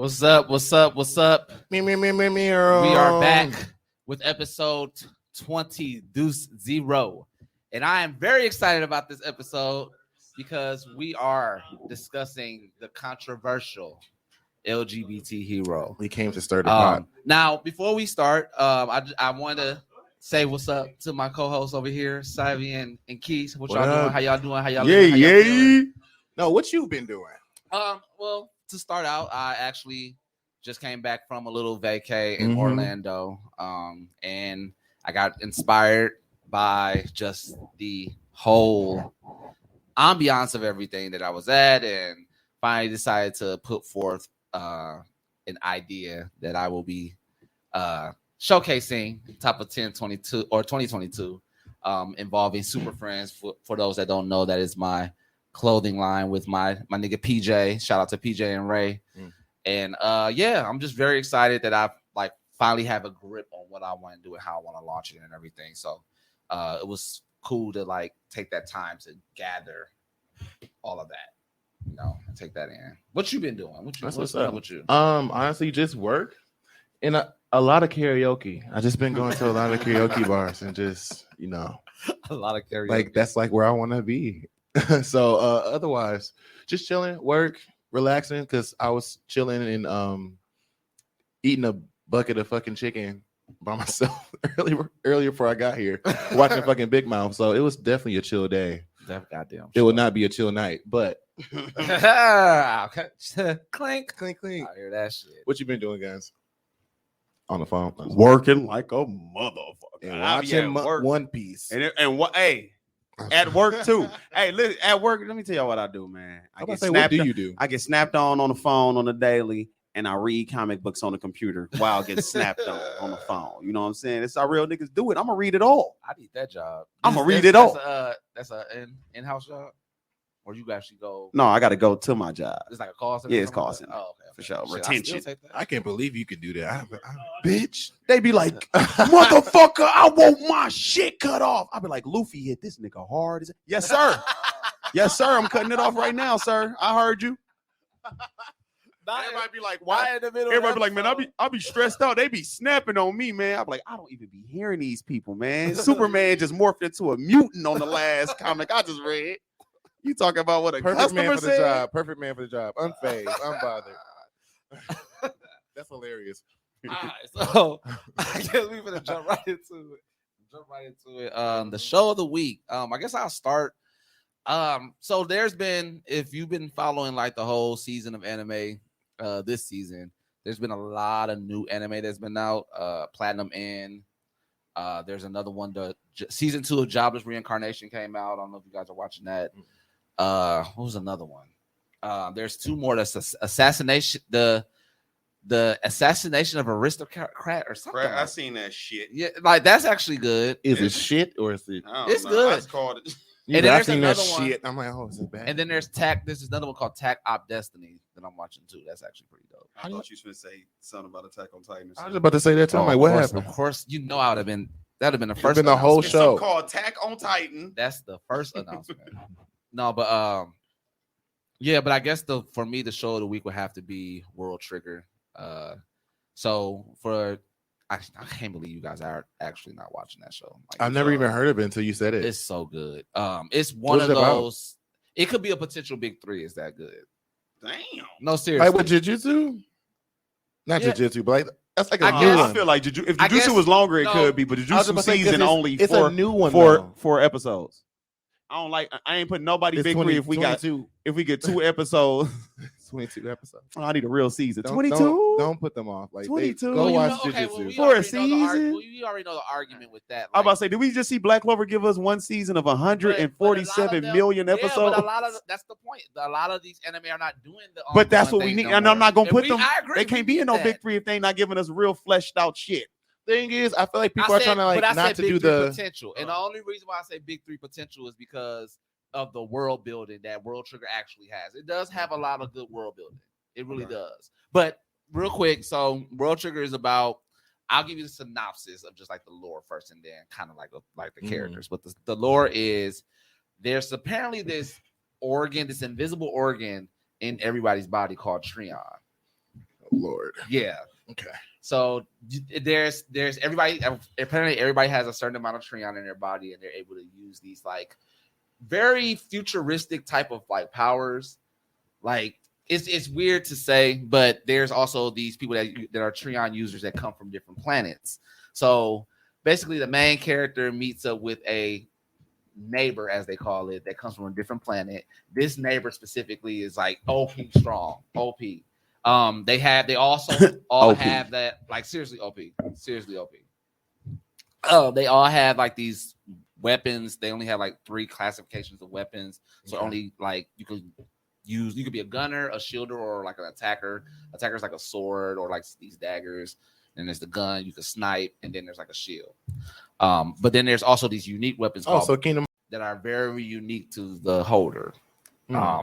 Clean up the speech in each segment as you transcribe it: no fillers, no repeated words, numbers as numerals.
What's up? What's up? What's up? Me. We are back with episode 20 Deuce Zero. And I am very excited about this episode because we are discussing the controversial LGBT hero. We came to stir the pot. Now, before we start, I want to say what's up to my co-hosts over here, Savvy and Keys. What y'all doing? How y'all doing? How y'all living? How y'all feeling? No, what you been doing? Well, to start out, I actually just came back from a little vacay in Orlando, and I got inspired by just the whole ambiance of everything that I was at, and finally decided to put forth an idea that I will be showcasing top of 1022 or 2022, involving Super Friends. For those that don't know, that is my clothing line with my nigga PJ. Shout out to PJ and Ray. And I'm just very excited that I finally have a grip on what I want to do and how I want to launch it and everything. So it was cool to take that time to gather all of that, and take that in. What you been doing? What's up with you? Honestly, just work and a lot of karaoke. I just been going to a lot of karaoke bars and just a lot of karaoke. That's where I want to be. So otherwise, just chilling, work, relaxing, because I was chilling and eating a bucket of fucking chicken by myself earlier before I got here, watching fucking Big Mouth. So it was definitely a chill day. Goddamn. It would not be a chill night, but okay. Clink. I hear that shit. What you been doing, guys? On the phone, working like a motherfucker, and watching One Piece, and what? Hey. At work too. Hey, listen, at work, let me tell y'all what I do, man. What do you do? I get snapped on the phone on the daily, and I read comic books on the computer while I get snapped on the phone. You know what I'm saying? It's how real niggas do it. I'm gonna read it all. I need that job. I'm gonna read it all. That's an in-house job, or you actually go? No, I got to go to my job. It's like a call center. Yeah, it's call center. Oh, okay. For sure. Shit, retention. I can't believe you could do that. Bitch. They be like, motherfucker, I want my shit cut off. I be like, Luffy hit this nigga hard. Yes, sir. Yes, sir. I'm cutting it off right now, sir. I heard you. Everybody be like, why? Everybody be like, man, I be stressed out. They be snapping on me, man. I be like, I don't even be hearing these people, man. Superman just morphed into a mutant on the last comic I just read. You talking about what a perfect man for said? the job. Perfect man for the job. Unfazed, unbothered. That's hilarious. All right, so I guess we're gonna jump right into it. The show of the week. I guess I'll start. So there's been, if you've been following the whole season of anime, this season, there's been a lot of new anime that's been out. Platinum End. There's another one. The season 2 of Jobless Reincarnation came out. I don't know if you guys are watching that. What was another one? There's 2 more. That's assassination. The assassination of aristocrat or something. I seen that shit. Yeah, that's actually good. Is it shit or is it? It's good. I just called it. And then there's another one. Shit. I'm like, oh, is it bad? And then there's Tack. This is another one called Tack Op Destiny that I'm watching too. That's actually pretty dope. I thought you should say something about Attack on Titan. I was about to say that too. I'm like, what happened? Of course, I would have been. That'd have been the first. Been the whole show it's called Attack on Titan. That's the first announcement. No, but yeah, but I guess for me the show of the week would have to be World Trigger. I can't believe you guys are actually not watching that show. I've never even heard of it until you said it. It's so good. It's one of those. It could be a potential big 3. It's that good. Damn. No, seriously. Like with Jujutsu? Not Jujutsu, but that's like a new one. I feel like if Jujutsu was longer, it could be, but Jujutsu season only it's a new one. Four episodes. I ain't putting nobody big 3 if we 22. If we get 2 episodes. 22 episodes. I need a real season. 22. Don't put them off. 22. Go watch Jujutsu for a season. We already know the argument with that. I'm about to say, did we just see Black Clover give us 1 season of 147 million episodes? But that's the point. A lot of these anime are not doing the. But that's what we need, and I'm not gonna put them. I agree, they can't be in no big 3 if they not giving us real fleshed out shit. Thing is, I feel like people are trying to not to do the potential, and the only reason why I say big 3 potential is because of the world building that World Trigger actually has. It does have a lot of good world building. It really does. But real quick, so World Trigger is about. I'll give you the synopsis of just the lore first, and then kind of like the characters. But the lore is there's apparently this organ, this invisible organ in everybody's body called Trion. Lord. Yeah. Okay. So there's everybody. Apparently, everybody has a certain amount of Treon in their body, and they're able to use these like very futuristic type of like powers. Like it's weird to say, but there's also these people that are Treon users that come from different planets. So basically, the main character meets up with a neighbor, as they call it, that comes from a different planet. This neighbor specifically is like OP strong, OP. They also all OP. have that, like, seriously OP. They all have like these weapons. They only have like 3 classifications of weapons. So only like you could be a gunner, a shielder, or like an attacker. Attacker's like a sword or like these daggers. And there's the gun, you can snipe, and then there's like a shield. But then there's also these unique weapons that are very unique to the holder.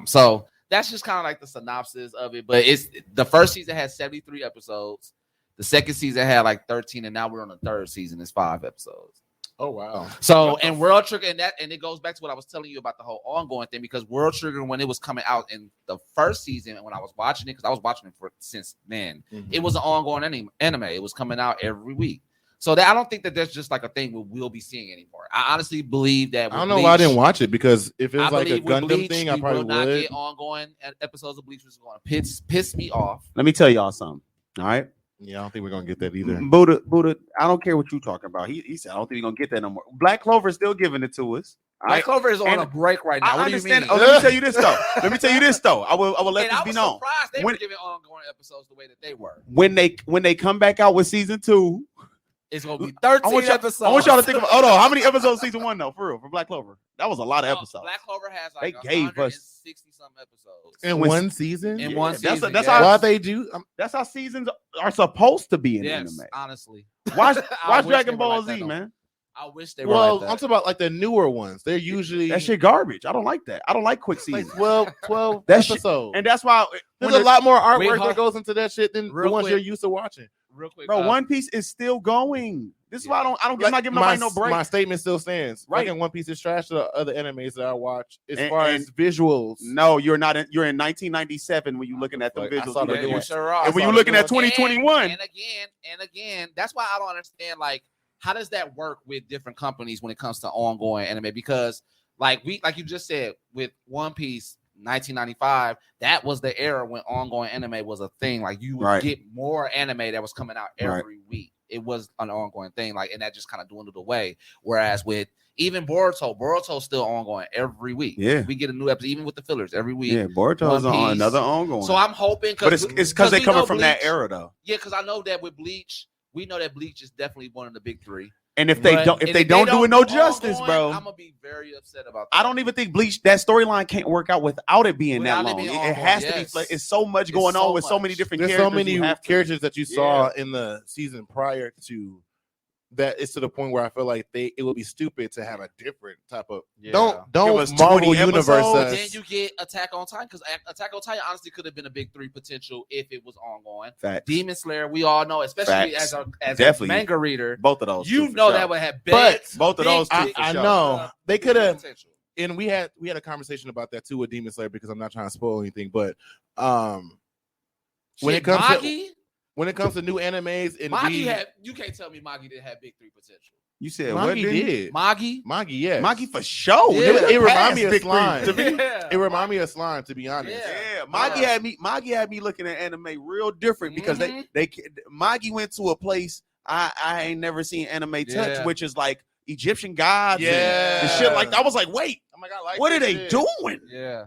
So that's just kind of like the synopsis of it. But it's the first season had 73 episodes. The second season had like 13, and now we're on the third season. It's 5 episodes. Oh wow! So and World Trigger and it goes back to what I was telling you about the whole ongoing thing, because World Trigger, when it was coming out in the first season, and when I was watching it, because I was watching it since then, it was an ongoing anime. It was coming out every week. So I don't think that there's just like a thing we'll be seeing anymore. I honestly believe that. I don't know why I didn't watch it, because if it was like a Gundam Bleach, thing, I probably will not would. get ongoing episodes of Bleach, which is going to piss me off. Let me tell y'all something. All right. Yeah, I don't think we're gonna get that either. Buddha, I don't care what you're talking about. He said, I don't think we're gonna get that no more. Black Clover is still giving it to us. Black Clover is on a break right now. I what understand. do you mean? Oh, let me tell you this though. I will let And this I be was known. surprised they were giving ongoing episodes the way that they were. When they come back out with season 2, it's gonna be 13 episodes. I want y'all to think about. Hold on, how many episodes season 1 though? For real, for Black Clover, that was a lot of episodes. Black Clover has They like gave us 60 some episodes In one season. In one season. That's Why they do? That's how seasons are supposed to be in anime. Honestly. Watch wish Dragon they Ball were like Z, that, man. I wish they were Well, like that. I'm talking about like the newer ones. They're usually That shit garbage. I don't like that. I don't like quick like seasons. 12 That shit- episodes. And that's why There's a lot more artwork Wait, that goes into that shit than the real ones quick. you're used to watching. Real quick, bro, One Piece is still going. This is why I'm Like, not giving nobody no break. My statement still stands. Right. Right. One Piece is trash to the other animes that I watch as And- far and- as visuals. No, you're not. You're in 1997 when you're looking at the Like, I visuals. saw the you're new doing. one. sure are. And when saw you're the looking new at one. 2021, and again, that's why I don't understand, like, how does that work with different companies when it comes to ongoing anime? Because like you just said, with One Piece 1995, that was the era when ongoing anime was a thing. Like, you would get more anime that was coming out every week. It was an ongoing thing, like, and that just kind of dwindled away. Whereas with even Boruto's still ongoing every week. Yeah. We get a new episode, even with the fillers, every week. yeah, Boruto's One on Piece. another ongoing. So I'm hoping, but it's because they we coming know from that Bleach- era though. Yeah, because I know that with Bleach, we know that Bleach is definitely one of the big 3. And if they But don't, if they don't do it no justice, bro, I'm gonna be very upset about that. I don't even think Bleach, that storyline can't work out without it being Without that it long. being It ongoing, has to yes. be. It's so much It's going so on with so much. many different There's characters. so many you have to- characters that you saw in the season prior to that. It's to the point where I feel like it would be stupid to have a different type of Yeah. don't Give us Marvel 20 universe episodes. us. Then you get Attack on Titan, because Attack on Titan honestly could have been a big 3 potential if it was ongoing. Facts. Demon Slayer, we all know, especially Facts. as Definitely. a manga reader, Both of those, you two for know sure. that would have But both of those two big, for I sure. know they could have, potential. and we had a conversation about that too with Demon Slayer, because I'm not trying to spoil anything, but when it comes to new animes and you can't tell me Magi didn't have big 3 potential. You said what? Magi did. Magi? Yeah. Magi for sure. Yeah. It reminded me of Big Slime. Three to me. Yeah. It reminded me of Slime, to be honest. Yeah. Yeah, Magi had me looking at anime real different because they Magi went to a place I ain't never seen anime touch, Yeah. which is like Egyptian gods Yeah. and shit like that. I was like, wait, Oh my God, like what are that they shit. doing? Yeah.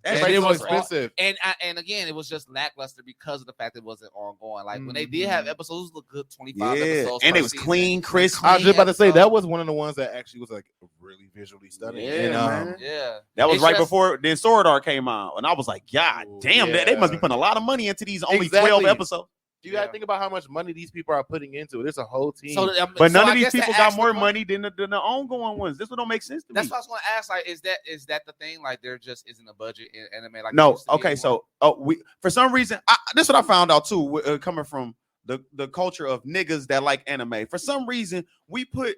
That's And like it was so expensive. And again, it was just lackluster because of the fact it wasn't ongoing. Like, when they did have episodes, it was a good 25 Yeah, episodes. and per it was season. clean, crisp. I was just about to say episode. that was one of the ones that actually was like really visually stunning. Yeah, and, man. Yeah. That was It's right just- before then Sword Art came out, and I was like, God damn, they must be yeah. putting a lot of money into these only Exactly. 12 episodes. You gotta think about how much money these people are putting into it. There's a whole team. But none so of I these guess that people got asks more the- money than the ongoing ones. This one don't make sense to That's me. what I was going to ask. Like, is that the thing? Like, there just isn't a budget in anime. Like, No, okay, so we for some reason this is what I found out too, coming from the culture of niggas that like anime. For some reason, we put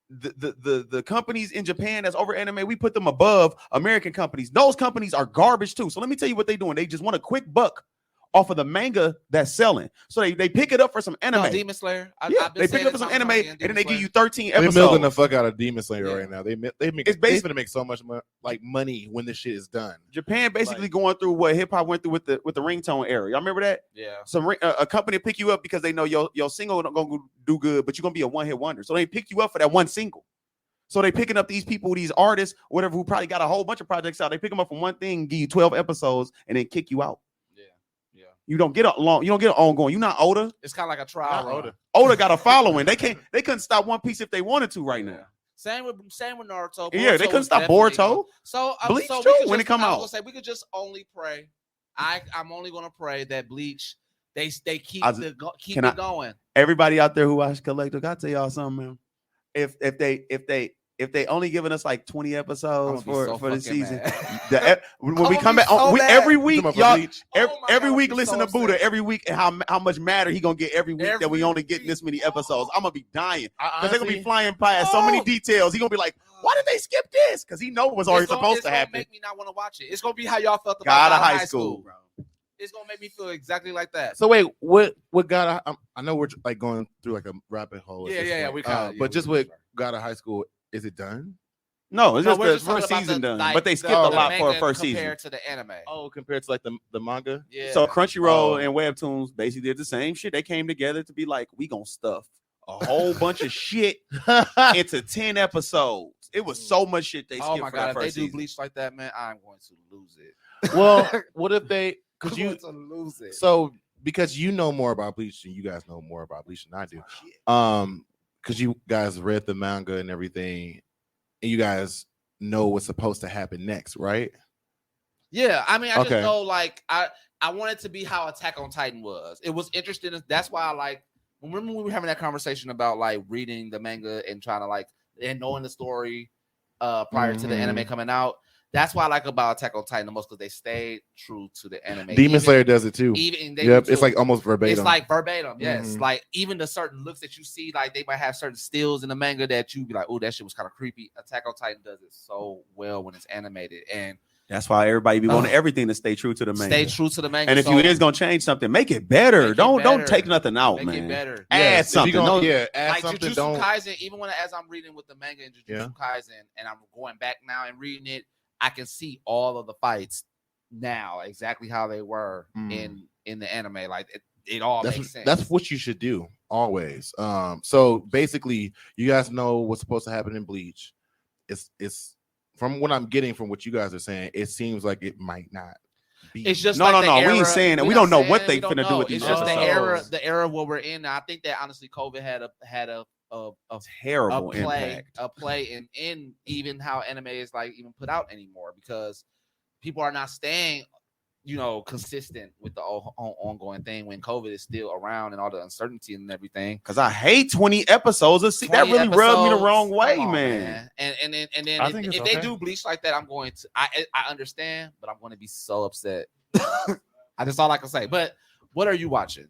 the companies in Japan that's over anime, we put them above American companies. Those companies are garbage too. So let me tell you what they're doing. They just want a quick buck off of the manga that's selling. So they pick it up for some anime. No, Demon Slayer. They pick it up for some anime, and then they give you 13 They're episodes. milking the fuck out of Demon Slayer Yeah. right now. They It's going to make so much money when this shit is done. Japan basically going through what hip hop went through with the ringtone era. Y'all remember that? Yeah. A company pick you up because they know your single not gonna do good, but you're gonna be a one-hit wonder. So they pick you up for that one single. So they picking up these people, these artists, whatever, who probably got a whole bunch of projects out. They pick them up from one thing, give you 12 episodes, and then kick you out. Yeah. You don't get you don't get an ongoing. You're not Oda. It's kind of like a trial run. Oda got a following. They couldn't stop One Piece if they wanted to right now. Same with Naruto. Yeah, they Boruto couldn't stop definitely Boruto. So Bleach so too, we could when just- it come I was out. gonna say we could just only pray. I'm only gonna pray that Bleach they keep keep can it I- going. Everybody out there who watch Collective, I tell y'all something, man. If they only giving us like 20 episodes for the season, when we come back every week, y'all, every week listen to Buddha every week and how much matter he gonna get every week that we only get this many episodes. I'm gonna be dying because they're gonna be flying past so many details. He gonna be like, why did they skip this? Because he know what's already supposed to happen. It's gonna make me not want to watch it. It's gonna be how y'all felt about God of high high school, bro. It's gonna make me feel exactly like that. So wait, what God? I know we're like going through like a rabbit hole. at this Yeah. point. We kind of. But just with God of High School, is it done? No, it's we're just the first talking about season the, done, like, but they skipped the a lot for a manga first season. compared to the anime. Oh, compared to like the manga. Yeah. So Crunchyroll and Webtoons basically did the same shit. They came together to be like, we gonna stuff a whole bunch of shit into 10 episodes. It was so much shit they skipped Oh my for god! that If they first do season. Bleach like that, man, I'm going to lose it. Well, what if they? I'm Could going you? to lose it. So because you know more about Bleach and you guys know more about Bleach than I do. Because you guys read the manga and everything, and you guys know what's supposed to happen next, right? Yeah, I mean, I Okay. just know like I want it to be how Attack on Titan was. It was interesting. That's why I like. Remember when we were having that conversation about like reading the manga and trying to like and knowing the story prior to the anime coming out. That's why I like about Attack on Titan the most because they stayed true to the anime. Demon Slayer does it too. Even they Yep, do it's too. like almost verbatim. It's like verbatim, yes. Mhm. Like even the certain looks that you see, like they might have certain stills in the manga that you be like, oh, that shit was kind of creepy. Attack on Titan does it so well when it's animated, and That's why everybody be wanting everything to stay true to the manga. stay true to the manga. And if you is gonna change something, make it better. Make it Don't better. take nothing out, make man. it better. Add Yes, if something. you gonna- Don't- add Like something. Jujutsu Don't. Kaisen, even as I'm reading with the manga in Jujutsu Yeah. Kaisen, and I'm going back now and reading it, I can see all of the fights now exactly how they were in the anime. Like it all makes sense. That's what you should do always. So basically, you guys know what's supposed to happen in Bleach. It's from what I'm getting from what you guys are saying. It seems like it might not be. It's just No, like no, the no. We era- ain't saying that. We not don't know saying what they we don't finna do know. with these It's just episodes. the era where we're in. I think that honestly, COVID had a Terrible impact. a play in even how anime is like even put out anymore because people are not staying, consistent with the ongoing thing when COVID is still around and all the uncertainty and everything. Because I hate 20 episodes. That 20 really rubbed me the episodes, wrong way, come on, man. And then I think if it's they okay. do Bleach like that, I'm going to. I understand, but I'm going to be so upset. That's all I can say. But what are you watching?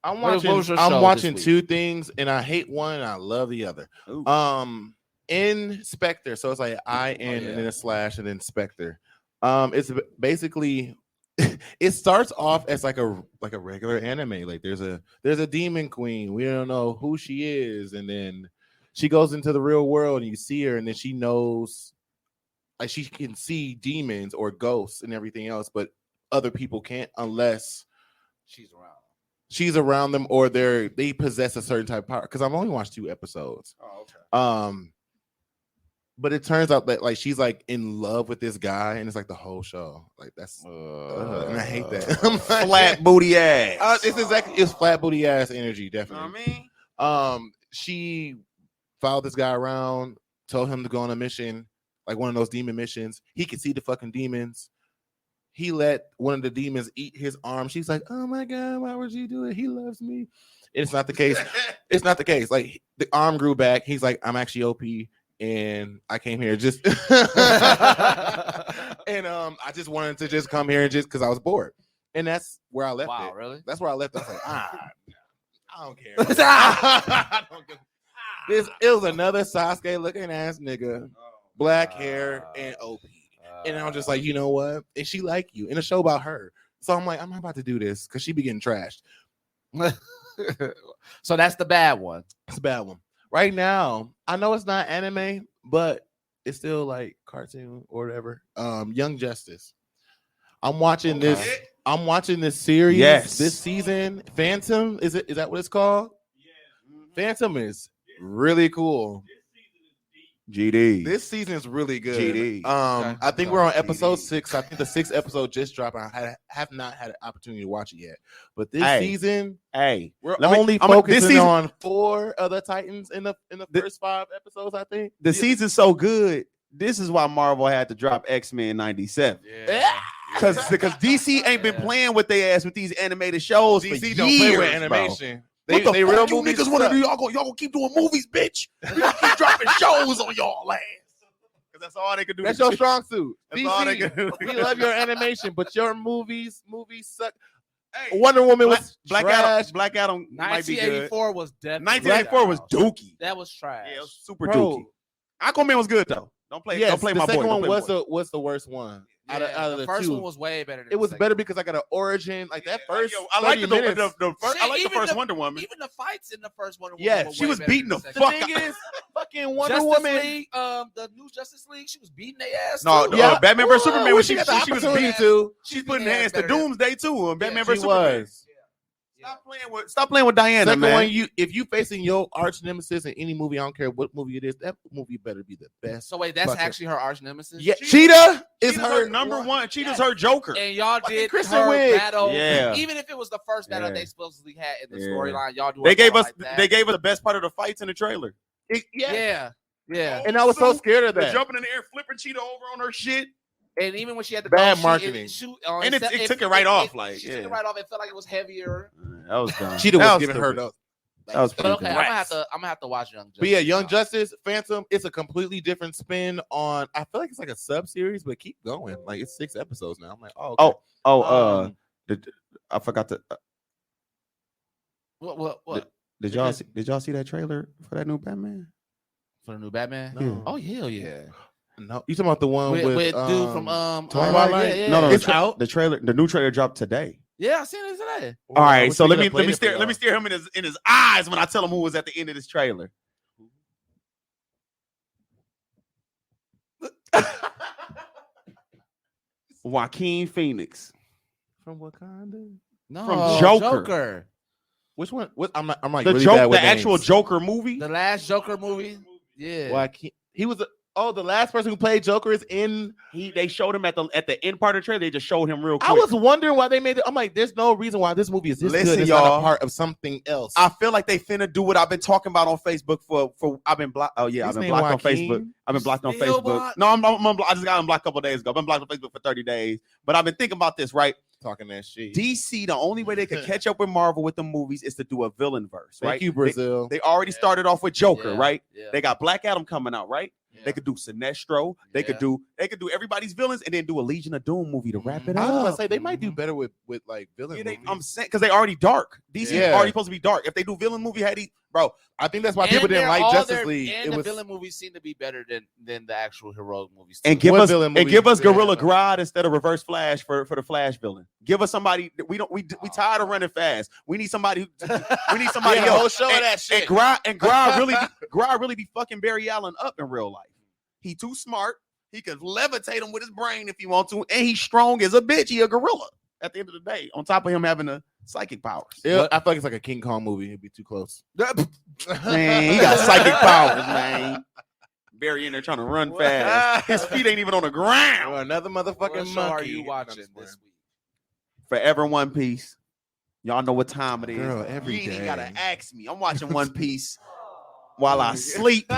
I'm What watching. was your I'm show watching this two things, and I hate one and I love the other. Ooh. Inspector. So it's like and then a slash and then Spectre. It's basically it starts off as like a regular anime. Like there's a demon queen. We don't know who she is, and then she goes into the real world and you see her, and then she knows like she can see demons or ghosts and everything else, but other people can't unless she's around them or they possess a certain type of power. Because I've only watched 2 episodes. Oh, okay. But it turns out that like she's like in love with this guy, and it's like the whole show. Like that's and I hate that. I'm like, Flat booty ass. It's flat booty ass energy, You know definitely. what I mean? She followed this guy around, told him to go on a mission, like one of those demon missions. He could see the fucking demons. He let one of the demons eat his arm. She's like, "Oh my god, why would you do it? He loves me." It's not the case. It's not the case. Like the arm grew back. He's like, "I'm actually OP, and I came here just and I just wanted to just come here and just because I was bored." And that's where I left it. Wow, really? That's where I left it. I was like, I don't care. I don't give- it was another Sasuke looking ass nigga, black hair and OP. And I'm just like, you know what? And she like you in a show about her. So I'm like, I'm not about to do this because she be getting trashed. So that's the bad one. It's a bad one. Right now, I know it's not anime, but it's still like cartoon or whatever. Young Justice. I'm watching this. I'm watching this series this season. Phantom, is that what it's called? Yeah. Phantom is really cool. GD. This season is really good. GD. I think we're on episode 6. I think the 6th episode just dropped. I have not had an opportunity to watch it yet. But this season, we're only focusing on 4 other Titans in the first 5 episodes. I think the season's so good. This is why Marvel had to drop X-Men 97. Yeah. Because DC ain't been playing with their ass with these animated shows. DC for don't years, play with animation. Bro. What the real fuck you movies niggas want to do? Y'all gonna keep doing movies, bitch. We gonna keep dropping shows on y'all ass. Because that's all they can do. That's your strong suit. That's DC, all they can do. we love your animation, but your movies suck. Hey, Wonder Woman was Black trash. Black Adam might be good. 1984 was definitely 1984 was dookie. That was trash. Yeah, it was super dookie. Aquaman was good though. Don't play my boy. The second one was the worst one. Out of the the first 2. one was way better. Than It was the better because I got an origin. Like that first. I like the minutes, first. I like the first Wonder Woman. Even the fights in the first Wonder Woman. Yeah, she was beating the The fuck thing out. is, fucking Wonder Justice Woman. League, the new Justice League, she was beating their ass. No, too. Batman vs Superman. When she was opportunity to. she's putting her hands to better than- Doomsday too. Batman She vs Superman. was. Stop playing with Diana, Second man. one, if you facing your arch nemesis in any movie, I don't care what movie it is, that movie better be the best. So wait, that's fucking- actually her arch nemesis. Yeah, Cheetah is Cheetah's her number one. Cheetah's her Joker. And y'all did Kristen her Wiig. battle. Yeah. Even if it was the first battle Yeah. they supposedly had in the Yeah. storyline, y'all do. They a gave battle us like that. they gave us the best part of the fights in the trailer. Yeah. And I was so scared of The that. jumping in the air, flipping Cheetah over on her shit. And even when she had the Bad gun, marketing. And it took it right off, like, she took yeah. it right off. It felt like it was heavier. That was dumb. Cheetah That was giving her stupid. the. That was But okay, pretty I'm dumb. gonna have to watch Young Justice. But yeah, Young now. Justice, Phantom, it's a completely different spin on. I feel like it's like a sub series, but keep going. Like it's 6 episodes now. I'm like, oh, okay. I forgot to. What? Did y'all see that trailer for that new Batman? For the new Batman? No. Oh hell yeah! No, you talking about the one with dude from Twilight? Yeah. No, it's out. The new trailer dropped today. Yeah, I seen it today. All right, so let me stare him in his eyes when I tell him who was at the end of this trailer. Joaquin Phoenix From Wakanda. No, From Joker. Which one? What? I'm like the really joke, bad the with actual names. Joker movie. The last Joker movie. Yeah. Well, he was. The last person who played Joker is in. They showed him at the end part of the trailer. They just showed him real quick. I was wondering why they made it. I'm like, there's no reason why this movie is this Listen, good. It's y'all. not a part of something else. I feel like they finna do what I've been talking about on Facebook for I've been blocked. Oh yeah, His I've been name blocked on Joaquin? Facebook. I've been blocked on Still Facebook. blocked? No, I just got unblocked a couple days ago. I've been blocked on Facebook for 30 days. But I've been thinking about this, right? Talking that shit. DC, the only way they could catch up with Marvel with the movies is to do a villain verse, right? Thank you, Brazil. They already started off with Joker, Yeah, right? yeah. They got Black Adam coming out, right? Yeah. They could do Sinestro. They could do everybody's villains and then do a Legion of Doom movie to wrap it I up. was gonna say they might do better with like villain. Yeah, movies. I'm saying because they already dark. DC Yeah. already supposed to be dark. If they do villain movie, bro, I think that's why And people didn't they're like all Justice their- League. And It the was villain movies seem to be better than the actual heroic movies. and too. give What us villain movie? Gorilla Yeah. Grodd instead of Reverse Flash for the Flash villain. Give us somebody. We tired of running fast. We need somebody. We need somebody Yeah, the whole else. show of and, that shit. And Grodd really be fucking Barry Allen up in real life. He too smart. He could levitate him with his brain if he want to, and he's strong as a bitch. He a gorilla at the end of the day. On top of him having the psychic powers. I feel like it's like a King Kong movie. It'd be too close. Man, he got psychic powers, man. Barry in there trying to run fast. His feet ain't even on the ground. Another What motherfucking show are monkey. you watching this week? Forever One Piece. Y'all know what time it is. Girl, every you ain't day. gotta ask me. I'm watching One Piece while I sleep,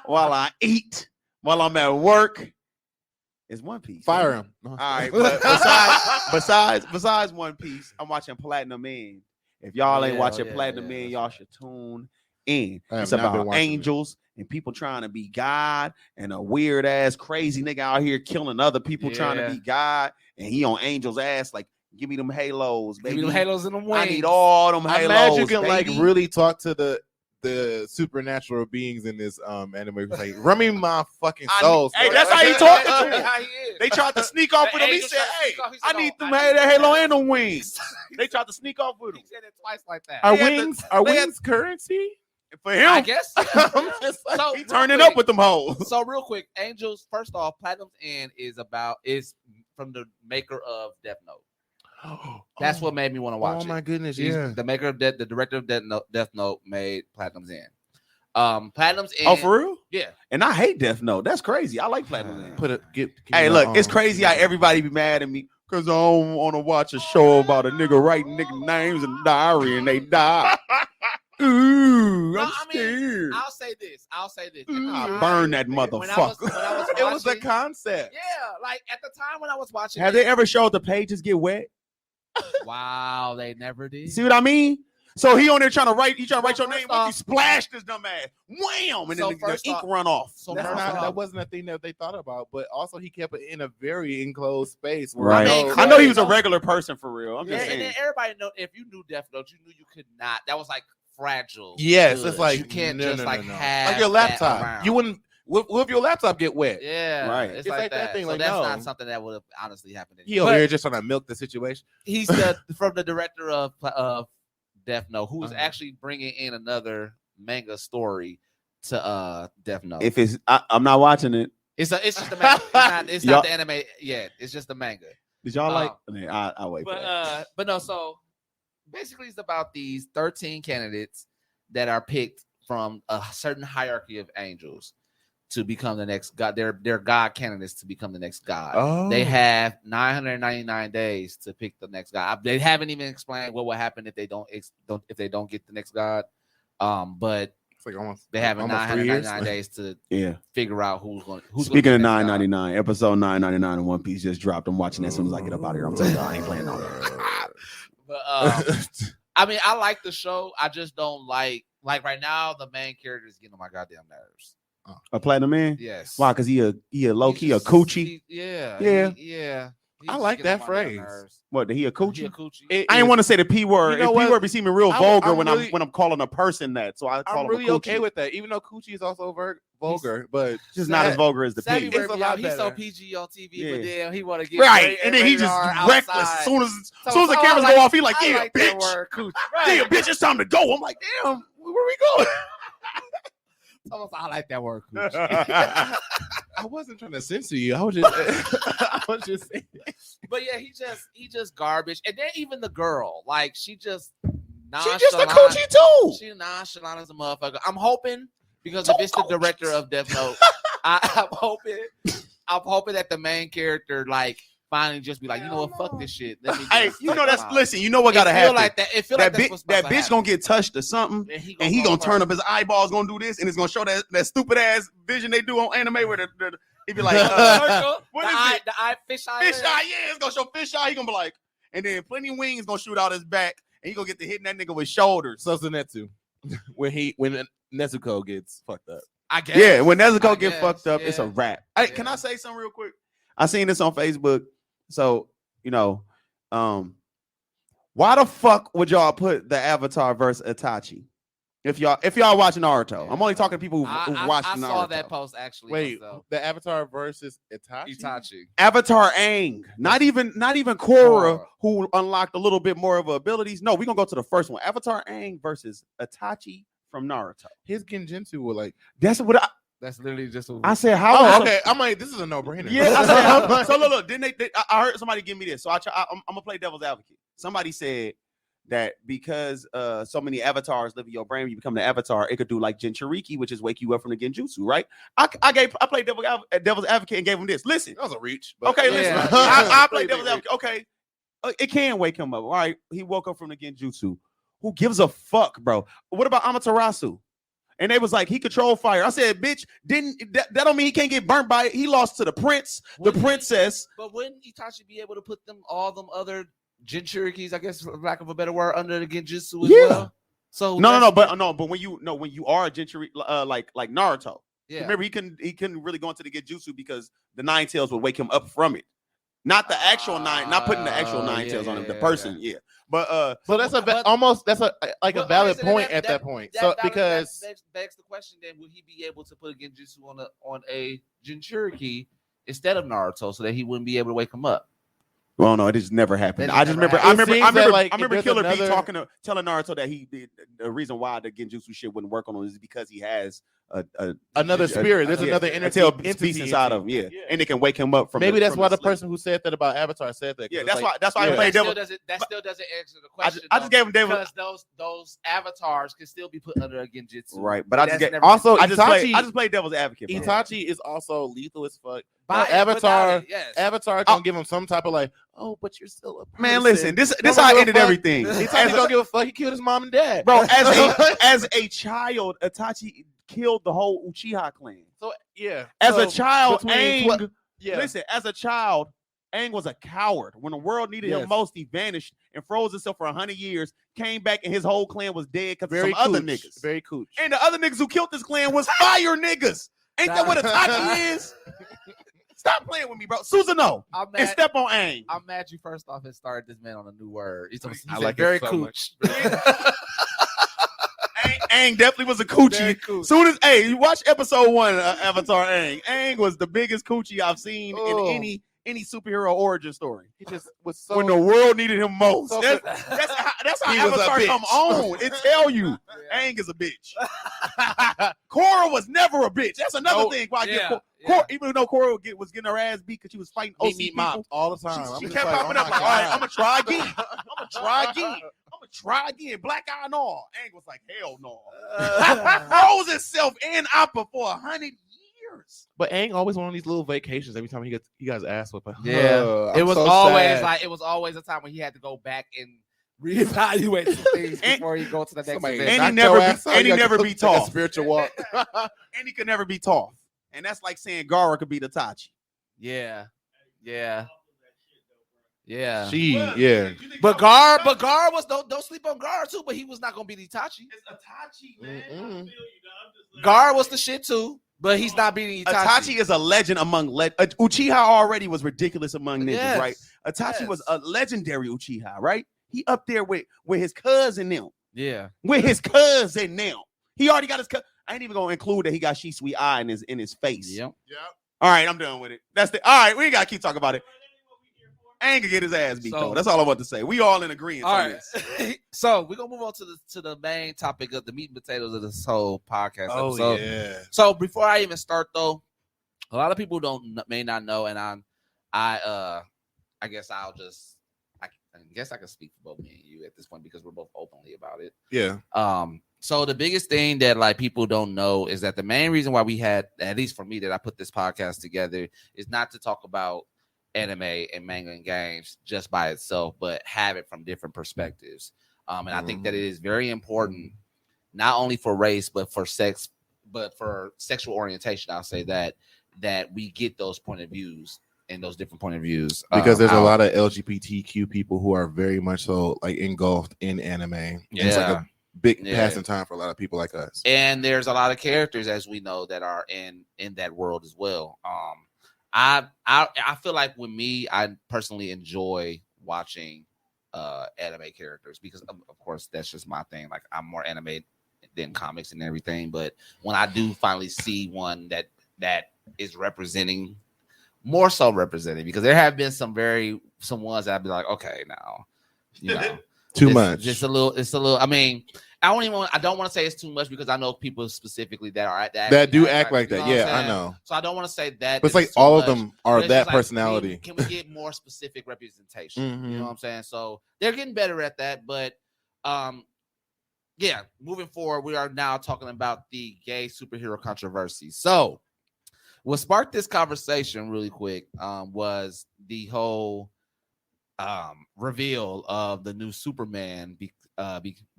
while I eat, while I'm at work. It's One Piece. Fire him. All right, but besides One Piece, I'm watching Platinum End. If y'all ain't watching Platinum End, y'all should tune in. I have It's not been about watching angels and people trying to be God, and a weird ass crazy nigga out here killing other people trying to be God, and he on angels' ass like, give me them halos, baby. Give me them halos in the wings. I need all them I'm halos. glad you can baby. like really talk to the the supernatural beings in this anime. It was like, run me my fucking souls. Hey, that's how he talking to him. How he is. They tried to sneak off with him. He angel said, tried to "Hey, sneak off. He I said, need "Oh, them I hey, need that that." halo and them wings." They tried to sneak off with him. He said it twice like that. Are They had wings to- they had- currency? For him, I guess. I'm just like, So he real turning quick- up with them hoes. So real quick, Angels. First off, Platinum's End is from the maker of Death Note. That's what made me want to watch it. Oh my goodness, He's yeah. the maker of the director of Death Note made Platinum's End. Platinum's End. Oh, for real? Yeah. And I hate Death Note. That's crazy. I like Platinum. End. Hey, look, it's crazy how everybody be mad at me because I don't want to watch a show about a nigga writing nigga names in a diary and they die. Ooh, No, I'm I mean, scared. I'll say this. Burn that When I was motherfucker. It was a watching- concept. Yeah, like at the time when I was watching. Have they ever showed the pages get wet? Wow, they never did. See what I mean? So he on there trying to write. He trying to write your Well, name. first Once you off- splash this dumb ass, wham, and So then the first ink off- run off. So That's first not, off- that wasn't a thing that they thought about, but also he kept it in a very enclosed space. where Right. I mean, I know he was a Craig- regular person for real. I'm Yeah, just and saying. then everybody know if you knew Death Note, you knew you could not. That was like fragile. Yes, goods. it's like you can't no, just no, like no, no. have like your that laptop. around. You wouldn't. What if your laptop get wet? Yeah, Right. It's It's like like that that. thing, So like, that's no. not something that would have honestly happened. He over But here just trying to milk the situation. he's from the director of Death Note, who is actually bringing in another manga story to Death Note. If it's, I'm not watching it. It's just the manga. It's not the anime yet. It's just the manga. Did y'all like? I'll wait for that. But no. So basically, it's about these 13 candidates that are picked from a certain hierarchy of angels to become the next god. They're god candidates to become the next god. Oh, They have 999 days to pick the next god. They haven't even explained what will happen if they don't get the next god. But it's like almost they have almost 3 years. 999 days to Yeah. figure out who's going. Speaking of 999, episode 999 in One Piece just dropped. I'm watching that as soon as I get up out of here. I'm telling you, I ain't playing on that. But I mean, I like the show. I just don't like right now. The main character is getting on my goddamn nerves. A Platinum Man? Yes. Why? Because he a low key a coochie. Yeah. I like that phrase. What? He a He a coochie? coochie. I ain't want to say the P word. You know P what? word be seeming real I'm vulgar when really- I'm calling a person that. So I call I'm him really a coochie. okay with that, even though coochie is also vulgar, but Just not as vulgar as the Savvy P. It's a Raven, lot he's so better. PG on TV, Yeah. but then he want to get Right, and then he rated just R reckless. outside. As soon as So the I cameras like- go off, he like, I yeah, like that bitch, word, coochie. yeah, Right. bitch, it's time to go. I'm like, damn, where we going? I like that word, coochie. I wasn't trying to censor you. I was just, I was just saying. But yeah, he just garbage. And then even the girl, like she just She nonchalant. just a coochie too. She nonchalant as a motherfucker. I'm hoping because if it's the director of Death Note, I'm hoping that the main character like finally just be like, you know what, fuck this shit. Let me Hey, just you take know that's them out. listen. You know what It gotta feel happen? like that. It feel like that's what's That supposed to bitch happen. gonna get touched or something, and he gonna turn up his eyeballs, gonna do this, and it's gonna show that stupid ass vision they do on anime where he be like, circle. what the is eye, it? the eye, fish eye. Fish eye, yeah, it's gonna show fish eye. He gonna be like, and then Plenty Wings gonna shoot out his back, and he gonna get to hitting that nigga with shoulders. So Zenetsu, when Nezuko gets fucked up. I guess. Yeah, when I Nezuko get guess, fucked up, it's a yeah. wrap. Hey, can I say something real quick? I seen this on Facebook. So, why the fuck would y'all put the Avatar versus Itachi? If y'all watching Naruto, I'm only talking to people who watched I Naruto. saw that post actually. Wait, myself. the Avatar versus Itachi. Itachi. Avatar Aang, not even Korra, Korra. who unlocked a little bit more of her abilities. No, we're gonna go to the first one. Avatar Aang versus Itachi from Naruto. His Genjutsu were like, That's what That's literally just. I said. How? oh, okay. I'm like, this is a no-brainer. Yeah, I said, how, so look. Didn't they? I heard somebody give me this, so I'm gonna play devil's advocate. Somebody said that because so many avatars live in your brain, when you become the avatar, it could do like Jinchuriki, which is wake you up from the Genjutsu, right? I played devil's advocate and gave him this. Listen, That was a reach. But okay, listen. Yeah. I Pretty played big devil's advocate. Okay, it can wake him up. All right, he woke up from the Genjutsu. Who gives a fuck, bro? What about Amaterasu? And they was like, he controlled fire. I said, bitch, that don't mean he can't get burnt by it. He lost to the prince, the princess. But wouldn't Itachi be able to put all them other Jinchurikis, I guess, for lack of a better word, under the Genjutsu as well? So No, but when you are a Jinchuriki, like Naruto, yeah. remember he couldn't really go into the Genjutsu because the Nine Tails would wake him up from it. Not the actual nine, not putting the actual Nine Tails on him, the person, yeah. But that's a valid point at that point. So because that begs the question, then would he be able to put a genjutsu on a Jinchuriki instead of Naruto, so that he wouldn't be able to wake him up? Well, no, it just never happened. I remember Killer B telling Naruto that he did the reason why the genjutsu shit wouldn't work on him is because he has another spirit. There's another entity inside of him. Yeah, and it can wake him up from. Maybe that's why the person who said that about Avatar said that. Yeah, that's why he played devil. That still doesn't answer the question. I just gave him devil because those avatars can still be put under a genjutsu. Right, but I just played devil's advocate. Itachi is also lethal as fuck. Avatar gonna give him some type of like, oh, but you're still a person. Man, listen, this how I ended everything. Itachi don't give a fuck. He killed his mom and dad, bro. As a child, Itachi killed the whole Uchiha clan. So yeah, as a child, Aang. Listen, as a child, Aang was a coward. When the world needed him most, he vanished and froze himself for 100 years. Came back and his whole clan was dead because of some other niggas. Very cool. And the other niggas who killed this clan was fire niggas. Ain't that what Itachi is? Stop playing with me, bro. Susanoo. And step on Aang. I'm mad you first off had started this man on a new word. I like very cooch. Aang definitely was a coochie. Soon as you watch episode 1 of Avatar Aang. Aang was the biggest coochie I've seen in any superhero origin story. He just was so when the world needed him most. That's how Avatar come on. It tell you Aang is a bitch. Korra was never a bitch. That's another thing. Why Korra, even though Korra was getting her ass beat because she was fighting OC people all the time. She kept popping up like, all right, I'm gonna try again. Black eye and all. Aang was like, hell no. Froze himself in Appa for 100 years. But Aang always went on these little vacations every time he got his ass whipped. Yeah, it was always a time when he had to go back and reevaluate some things before he go to the next event. And he never be tough. Spiritual walk. And he could never be tough. And that's like saying Gaara could be the Itachi. Yeah. But Gar was don't sleep on Gar too, but he was not gonna be the Itachi. It's Itachi, man. Gar was the shit too, but he's not beating Itachi. Itachi is a legend among Uchiha already was ridiculous among ninjas, right? Itachi was a legendary Uchiha, right? He up there with his cousin now. Yeah. With his cousin now. He already got his cousin. I ain't even gonna include that he got Shisui Eye in his face. Yep. All right, I'm done with it. All right, we ain't gotta keep talking about it. Aang can get his ass beat though. That's all I want to say. We all in agreement. All right. So we're gonna move on to the main topic of the meat and potatoes of this whole podcast episode. Yeah. So before I even start though, a lot of people may not know, and I guess I can speak for both me and you at this point because we're both openly about it. Yeah. So the biggest thing that like people don't know is that the main reason why we had, at least for me, that I put this podcast together is not to talk about anime and manga and games just by itself, but have it from different perspectives. And I think that it is very important, not only for race, but for sex, but for sexual orientation. I'll say that we get those point of views and those different point of views because there's a lot of LGBTQ people who are very much so like engulfed in anime. Yeah. It's like a big passing time for a lot of people like us. And there's a lot of characters, as we know, that are in that world as well. I feel like with me, I personally enjoy watching anime characters because of course that's just my thing. Like I'm more anime than comics and everything, but when I do finally see one that is representing, more so representing, because there have been some ones that I'd be like, okay, now, you know, too much. It's a little. I mean, I don't want to say it's too much because I know people specifically that do act like that. You know yeah, I know. So I don't want to say that. But it's like all of them are that personality. Can we get more specific representation? Mm-hmm. You know what I'm saying? So they're getting better at that. But yeah, moving forward, we are now talking about the gay superhero controversy. So what sparked this conversation really quick was the whole reveal of the new Superman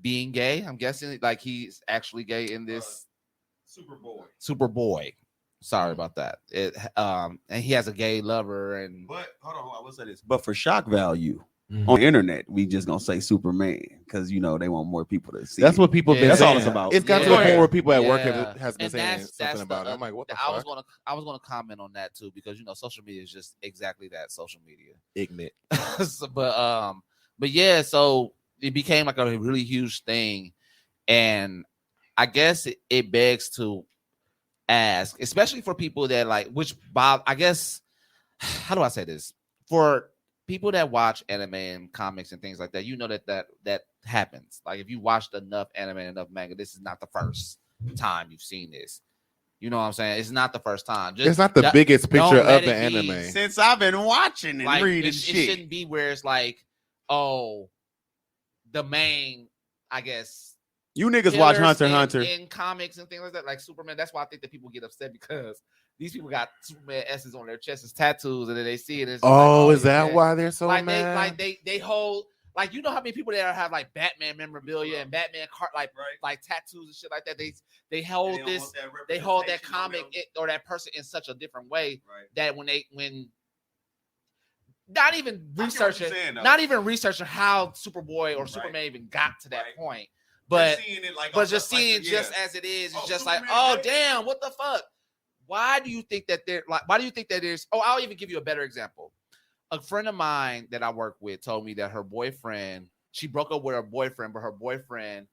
being gay. I'm guessing like he's actually gay in this Superboy. Sorry about that. And he has a gay lover. But hold on, I will say this. But for shock value on the internet, we just gonna say Superman because they want more people to see. That's what people been saying. That's all it's about. It's got to a point where people at work has been saying something about it. I'm like, what the fuck? I was gonna comment on that too because social media is just exactly that, social media. Ignorant. But yeah, so it became like a really huge thing, and I guess it begs to ask, especially for people that like, which Bob, I guess, how do I say this? For people that watch anime and comics and things like that, you know that happens. Like if you watched enough anime and enough manga, this is not the first time you've seen this. You know what I'm saying? It's not the first time. It's not the biggest picture of the anime. Since I've been watching and like, reading it shit. shouldn't be where it's like, oh, the main, I guess. You niggas watch Hunter in, Hunter in comics and things like that, like Superman. That's why I think that people get upset because these people got Superman S's on their chests as tattoos, and then they see it. And it's is that why they're so like mad? They hold. Like, you know how many people there have like Batman memorabilia and Batman like tattoos and shit like that. They hold this, they hold that comic or that person in such a different way that when not even researching how Superboy or Superman even got to that point, but just seeing just as it is, it's just Superman, like, oh damn, what the fuck? Why do you think that there's? Oh, I'll even give you a better example. A friend of mine that I work with told me that her boyfriend, she broke up with her boyfriend, but her boyfriend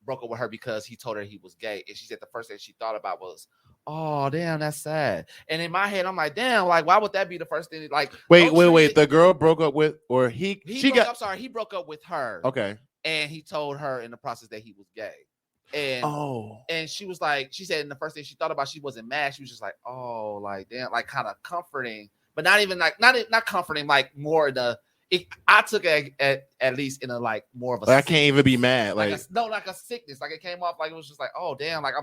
broke up with her because he told her he was gay. And she said the first thing she thought about was, oh, damn, that's sad. And in my head, I'm like, damn, like, why would that be the first thing? Like, wait. The girl broke up with, or he broke up with her. Okay. And he told her in the process that he was gay. And she was like, she said, and the first thing she thought about, she wasn't mad. She was just like, oh, like, damn, like kind of comforting. But not even like not comforting, like more I took it at least in a like more of a. I can't even be mad, like a sickness. Like it came off like it was just like, oh damn, like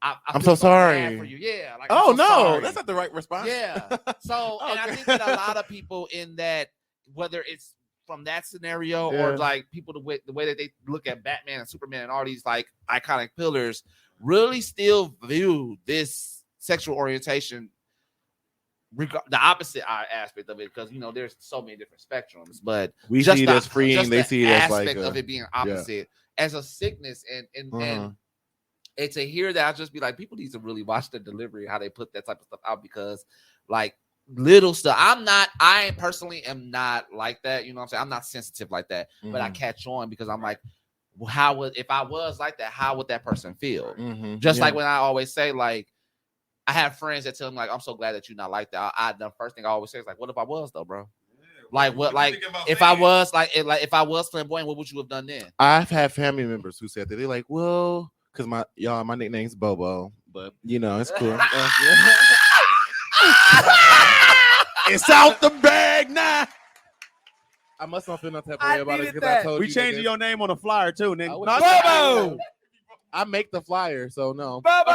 I'm so sorry for you, yeah. Like, oh so no, sorry. that's not the right response. Yeah. So and I think that a lot of people in that, whether it's from that scenario or like people the way that they look at Batman and Superman and all these like iconic pillars, really still view this sexual orientation. The opposite aspect of it, because you know there's so many different spectrums, but we see it as freeing. They see it as like aspect of it being opposite as a sickness, and to hear that, I'll just be like, people need to really watch the delivery, how they put that type of stuff out, because like little stuff. I personally am not like that. You know what I'm saying? I'm not sensitive like that, but I catch on because I'm like, well, if I was like that, how would that person feel? Just like when I always say like. I have friends that tell me like, I'm so glad that you're not like that. The first thing I always say is like, what if I was though, bro? Like what? Like if I was if I was flamboyant, what would you have done then? I've had family members who said that they're like, well, because my nickname's Bobo, but you know it's cool. It's out the bag now. I must not feel no type of way about it because I told you. We changing your name on the flyer too, nigga. Bobo. I make the flyer, so no. Bobo!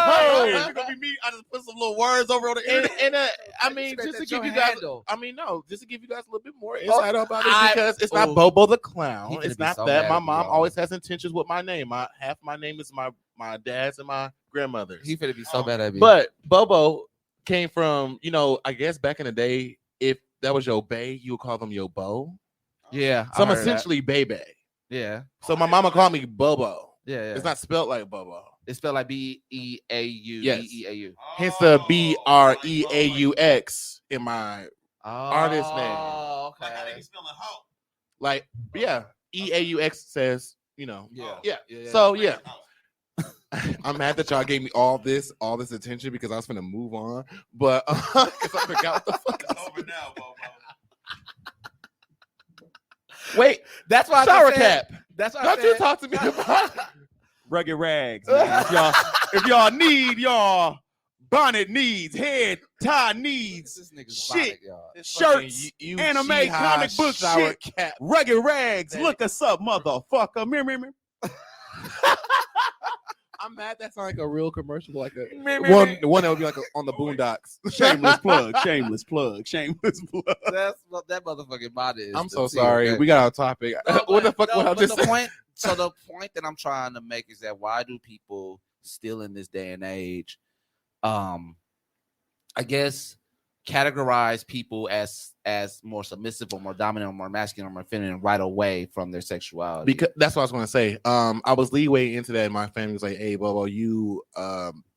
It's gonna be me. I just put some little words over on the internet. I mean, just to give you guys, just to give you guys a little bit more insight about it, because it's not Bobo the clown. It's not that. My mom always has intentions with my name. Half my name is my dad's and my grandmother's. He finna be so bad at me. But Bobo came from, I guess back in the day, if that was your bae, you would call them your beau. Yeah. So I'm essentially bae. Yeah. So my mama called me Bobo. Yeah. It's not spelled like Bobo. It's spelled like B-E-A-U. Yes. B-E-A-U. Hence the B-R-E-A-U-X in my artist name. Oh, okay. Like how they spelling hoe. Like, yeah. E-A-U-X says, Yeah. So, yeah. I'm mad that y'all gave me all this attention because I was finna move on. But because I forgot what the fuck I was over now, Bobo. Wait, that's why shower cap. That's why don't you talk to me about rugged rags. if y'all need y'all bonnet needs, head tie needs, shit, bonnet, shirts, anime, comic book shit, cap. Rugged rags. Look us up, motherfucker. Mirror. I'm mad that sounds like a real commercial, like a one that would be like on the Boondocks. Shameless plug. That's what that motherfucking body is. I'm so sorry. We got our topic. What the fuck? So the point that I'm trying to make is that why do people still in this day and age, I guess, categorize people as more submissive or more dominant or more masculine or more feminine right away from their sexuality? Because that's what I was going to say. I was leeway into that. And my family was like, "Hey, Bobo, you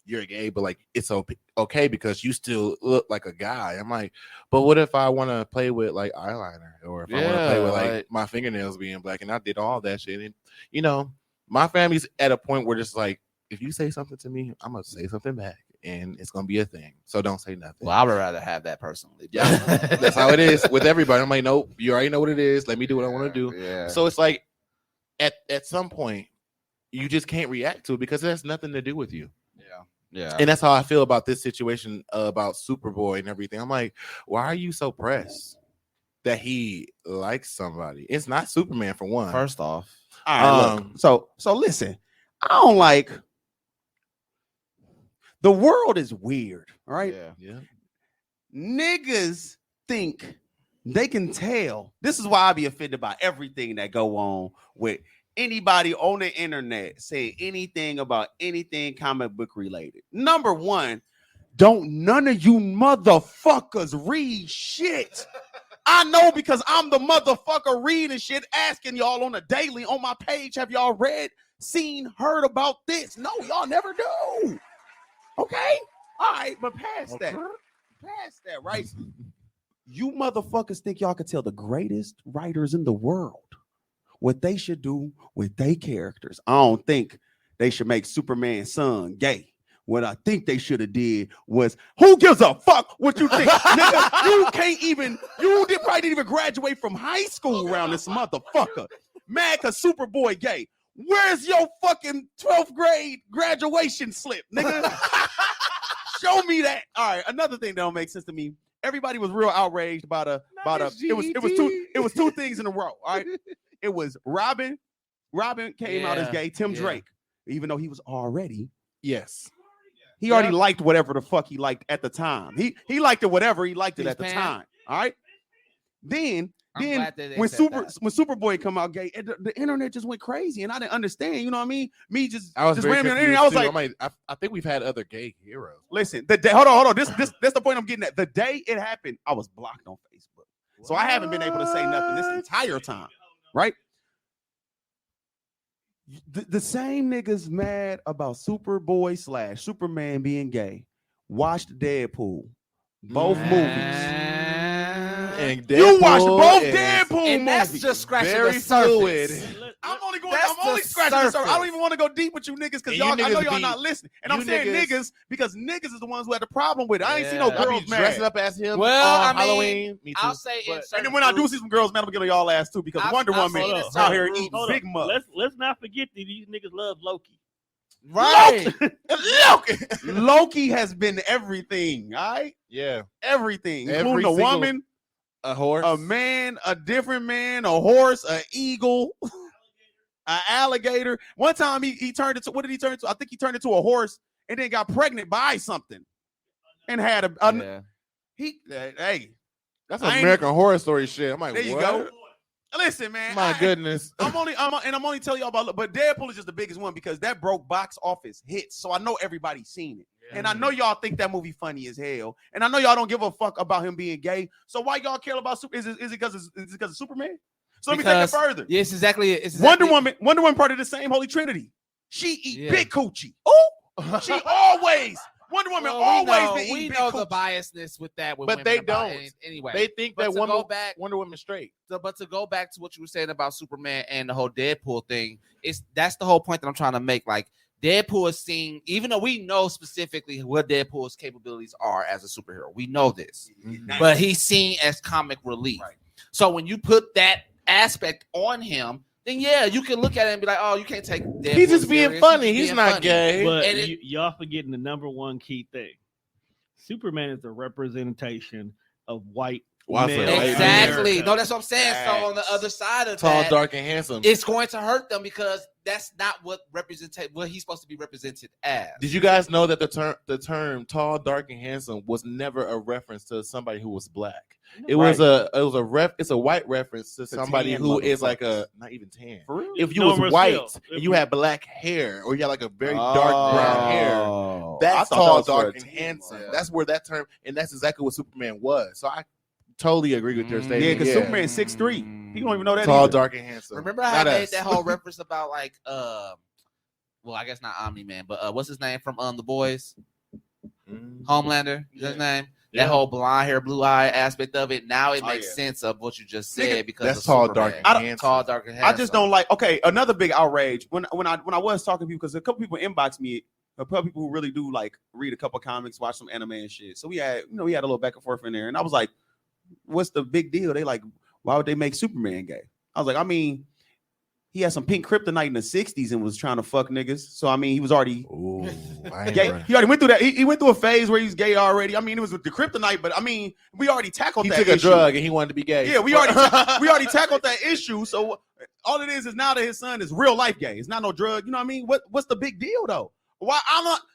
you're gay, but like it's okay because you still look like a guy. I'm like, but what if I want to play with like eyeliner, or if I want to play with like my fingernails being black, and I did all that shit, and you know, my family's at a point where just like, if you say something to me, I'm gonna say something back, and it's gonna be a thing. So don't say nothing. Well, I would rather have that personally. Yeah, that's how it is with everybody. I'm like, nope, you already know what it is. Let me do what I want to do. Yeah. So it's like, at some point, you just can't react to it because it has nothing to do with you. Yeah. And that's how I feel about this situation about Superboy and everything. I'm like, why are you so pressed that he likes somebody? It's not Superman for one. First off, all right, look. So listen, I don't like. The world is weird, all right? Yeah. Niggas think they can tell. This is why I be offended by everything that go on with anybody on the internet say anything about anything comic book related. Number one, don't none of you motherfuckers read shit. I know because I'm the motherfucker reading shit, asking y'all on a daily on my page. Have y'all read, seen, heard about this? No, y'all never do. Okay? All right, but past that, right? You motherfuckers think y'all could tell the greatest writers in the world what they should do with their characters. I don't think they should make Superman's son gay. What I think they should have did was, who gives a fuck what you think? Nigga, you probably didn't even graduate from high school around this motherfucker. Mad cause Superboy gay. Where's your fucking 12th grade graduation slip, nigga? Show me that. All right, another thing that don't make sense to me. Everybody was real outraged about it was two things in a row. All right. It was Robin came out as gay, Tim Drake, even though he was already, he already liked whatever the fuck he liked at the time. He liked it whatever he liked it at the time. All right. Then when Superboy come out gay, the internet just went crazy, and I didn't understand. You know what I mean? I was ramming on the internet. I was like, I think we've had other gay heroes. Listen, the day, hold on. That's the point I'm getting at. The day it happened, I was blocked on Facebook, so I haven't been able to say nothing this entire time. Right? The same niggas mad about Superboy / Superman being gay watched Deadpool, both movies. And you watched both Deadpool and movies. That's just scratching very the surface. fluid. I'm only scratching the surface. I don't even want to go deep with you niggas because I know y'all not listening. And I'm saying niggas because niggas is the ones who had the problem with it. I ain't seen no girls mad. Dressing up as him on Halloween. Me too. I'll say, and then when I do see some girls mad, I'm gonna get on y'all ass too because Wonder Woman is out here eating big mud. Let's not forget that these niggas love Loki. Right. Loki has been everything. All right. Yeah. Everything, including a woman. A horse, a man, a different man, a horse, an eagle, an alligator. One time he turned into, what did he turn into? I think he turned into a horse and then got pregnant by something and had hey, that's American Horror Story shit. I'm like, there you go. Listen, man. My goodness. I'm only telling y'all about, but Deadpool is just the biggest one because that broke box office hits. So I know everybody's seen it. Yeah. And I know y'all think that movie funny as hell. And I know y'all don't give a fuck about him being gay. So why y'all care about Is it because of Superman? So let me take it further. Yes, exactly. Wonder Woman part of the same Holy Trinity. She eat big coochie. Oh, she always. Wonder Woman always been eating big coochie. The biasness with that, but they don't. Anyway, they think that Wonder Woman straight. But to go back to what you were saying about Superman and the whole Deadpool thing, that's the whole point that I'm trying to make. Like Deadpool is seen, even though we know specifically what Deadpool's capabilities are as a superhero, we know this, but he's seen as comic relief. Right. So when you put that aspect on him, then you can look at it and be like, oh, you can't take Deadpool. He's just being funny. He's not gay. But y'all forgetting the number one key thing. Superman is a representation of white men. Exactly. No, that's what I'm saying. So on the other side of tall, that, dark, and handsome, it's going to hurt them because that's not what he's supposed to be represented as. Did you guys know that the term tall, dark, and handsome was never a reference to somebody who was black? It's a white reference to somebody who is like not even tan. If you was white and you had black hair or you had like a very dark brown hair, that's tall, dark, and handsome. Yeah. That's where that term, and that's exactly what Superman was. So I totally agree with your statement. Yeah, because Superman's 6'3". He don't even know that. Tall, dark, and handsome. Remember how I made that whole reference about like well, I guess not Omni-Man, but what's his name from The Boys? Homelander, is his name? Yeah. That whole blonde hair, blue eye aspect of it. Now it Oh, makes yeah. sense of what you just said because that's of tall, Superman. dark, and handsome. Tall, dark, and I handsome. just don't like. Okay, another big outrage when I was talking to people, because a couple people inboxed me, a couple people who really do like read a couple comics, watch some anime and shit. So we had a little back and forth in there, and I was like, "What's the big deal?" They like, "Why would they make Superman gay?" I was like, "I mean, he had some pink kryptonite in the '60s and was trying to fuck niggas. So I mean, he was already Ooh, I ain't gay. right. He already went through that. He went through a phase where he's gay already. I mean, it was with the kryptonite, but I mean, we already tackled He that took issue. a drug and he wanted to be gay. Yeah, we already tackled that issue. So all it is now that his son is real life gay. It's not no drug. You know what I mean? What's the big deal though? Why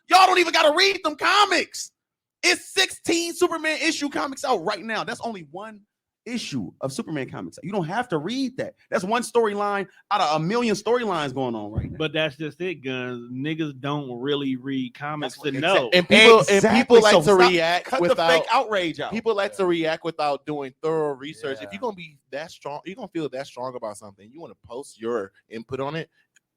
y'all don't even got to read them comics? It's 16 Superman issue comics out right now. That's only one issue of Superman comics. You don't have to read that. That's one storyline out of a million storylines going on right now. But that's just it, guns. Niggas don't really read comics to That's what- know. And people Exactly. like So to stop- react cut the without fake outrage out. people like to react without doing thorough research. Yeah. If you're gonna be that strong, you're gonna feel that strong about something. You want to post your input on it.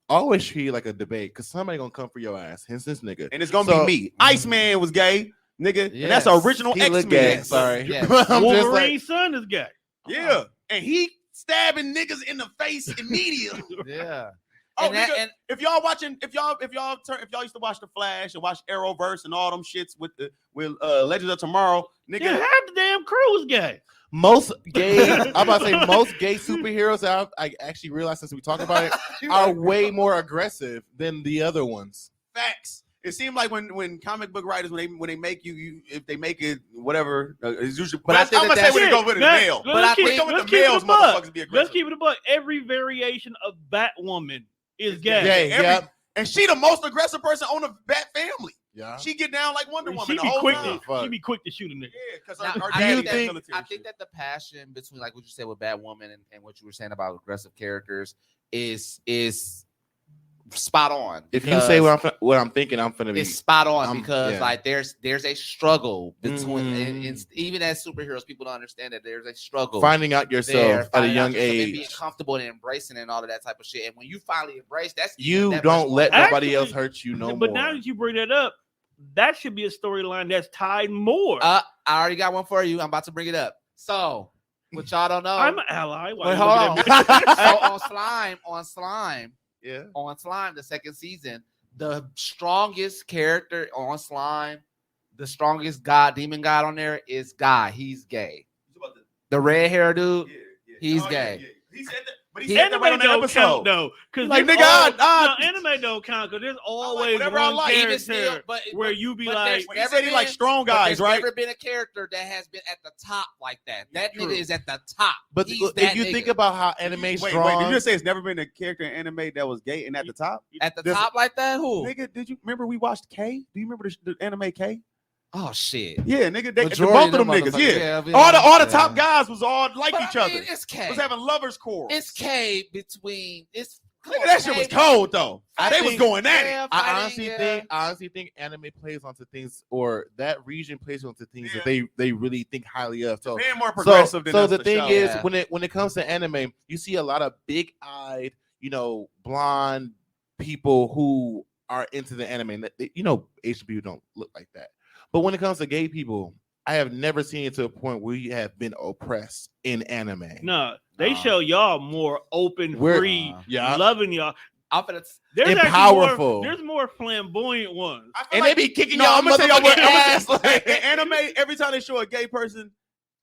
Always treat it like a debate, because somebody gonna come for your ass. Hence this nigga. And it's gonna So- be me. Iceman was gay, nigga. And that's Yes. original He look X-Men. gay. Sorry. Yes. I'm just Wolverine's son is gay. Yeah. And he stabbing niggas in the face immediately. Yeah. Oh, And that- nigga, and- if y'all used to watch The Flash and watch Arrowverse and all them shits with Legends of Tomorrow, nigga. Yeah, half the damn crew is gay. most gay. I'm about to say most gay superheroes that I actually realized since we talked about it are way more aggressive than the other ones. Facts. It seemed like when comic book writers when they make you if they make it whatever it's usually. But I think I'm gonna say that's when it it. go with the Let's- male. But I keep- think with let's the keep it males, a buck. motherfuckers be aggressive. Let's keep it a buck. Every variation of Batwoman is gay. Gay, yeah. And she the most aggressive person on the Bat family. Yeah. She get down like Wonder Woman She the be whole quick. time. fuck. She be quick to shoot a nigga. Yeah, because Now, her I daddy think got that- military I think shit. that the passion between like what you said with Batwoman and what you were saying about aggressive characters is spot on. If you say what I'm thinking, I'm finna be. It's spot on because yeah. like there's a struggle between Mhm. and even as superheroes, people don't understand that there's a struggle Finding out there, yourself at a finding out young yourself and being age. comfortable and embracing and all of that type of shit. And when you finally embrace, that's You that don't much let more- nobody Actually, else hurt you no but more. now that you bring that up, that should be a storyline that's tied more. I already got one for you. I'm about to bring it up. So, what y'all don't know, I'm an ally. Why Wait, you hold looking on. at me? So Yeah. on Slime, the second season, the strongest character on Slime, the strongest demon god on there is Guy. He's gay. The red hair dude, he's gay. He said that, but He- he said that right on Anime that don't episode. count though, because Like, nigga, anime don't count because there's always whatever I one like. Even character still, but where you be but like, there's Well, he said he like strong but guys, there's right? never been a character that has been at the top like that. That True. nigga is at the top. But He's if that you nigga. think about how anime Wait, strong, did you just say it's never been a character in anime that was gay and at the top? at the this- top like that, who? Nigga, did you remember we watched K? Do you remember the anime K? Oh shit. Yeah, nigga, both Majority of them niggas. motherfuckers, Yeah, I mean, all the yeah. top guys was all like But each I other. mean, it's K. Was having lovers core. It's K between it's. Nigga, that shit was cold though. I They was think- going at it. Yeah, I fighting, honestly think anime plays onto things, or that region plays onto things Yeah. that they really think highly of. So Being more progressive than so us the for thing sure. is, Yeah. when it comes to anime, you see a lot of big-eyed, blonde people who are into the anime. Asian people don't look like that. But when it comes to gay people, I have never seen it to a point where you have been oppressed in anime. no, they Nah. show y'all more open, We're- free, Yeah. loving y'all. I'm gonna. There's And actually powerful. There's more flamboyant ones. I feel And like- they be kicking No, y'all I'm gonna tell y'all what. motherfucking ass. Like, In anime, every time they show a gay person,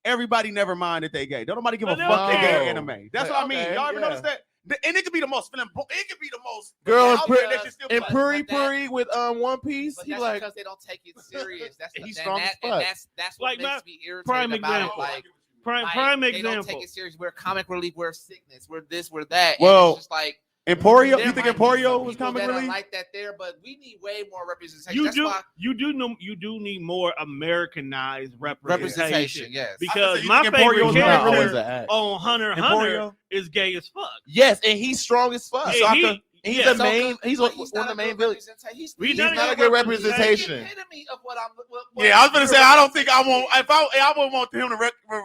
everybody never mind that they gay. Don't nobody give a But no. fuck they gay in anime. That's what I mean. Okay, Y'all ever yeah. notice that? And it could be the most flamboyant. It could be the most Girl, out there that should still be and like, Puri but that- Puri with One Piece, But he that's like because they don't take it serious. That's He's and strong as and fuck. that's what Like, makes me irritated prime about example. it. Like, Prime they example. don't take it serious. We're comic relief. We're sickness. We're this. We're that. Well, and it's just like Emporio, there you think might be Emporio some was people comic that are relief? like that there, but we need way more representation. You That's do, why you do need more Americanized representation. representation. Yes. Because you my think Emporio favorite was not comic always character an act. on Hunter x Hunter Emporio? is gay as fuck. Yes, and he's strong as fuck. And Sokka. He's yeah, the main. He's but one not of the a main good villains. representation. He's not a good good representation. The epitome of what I'm. What Yeah, I was gonna say I don't think I want. If I would want him to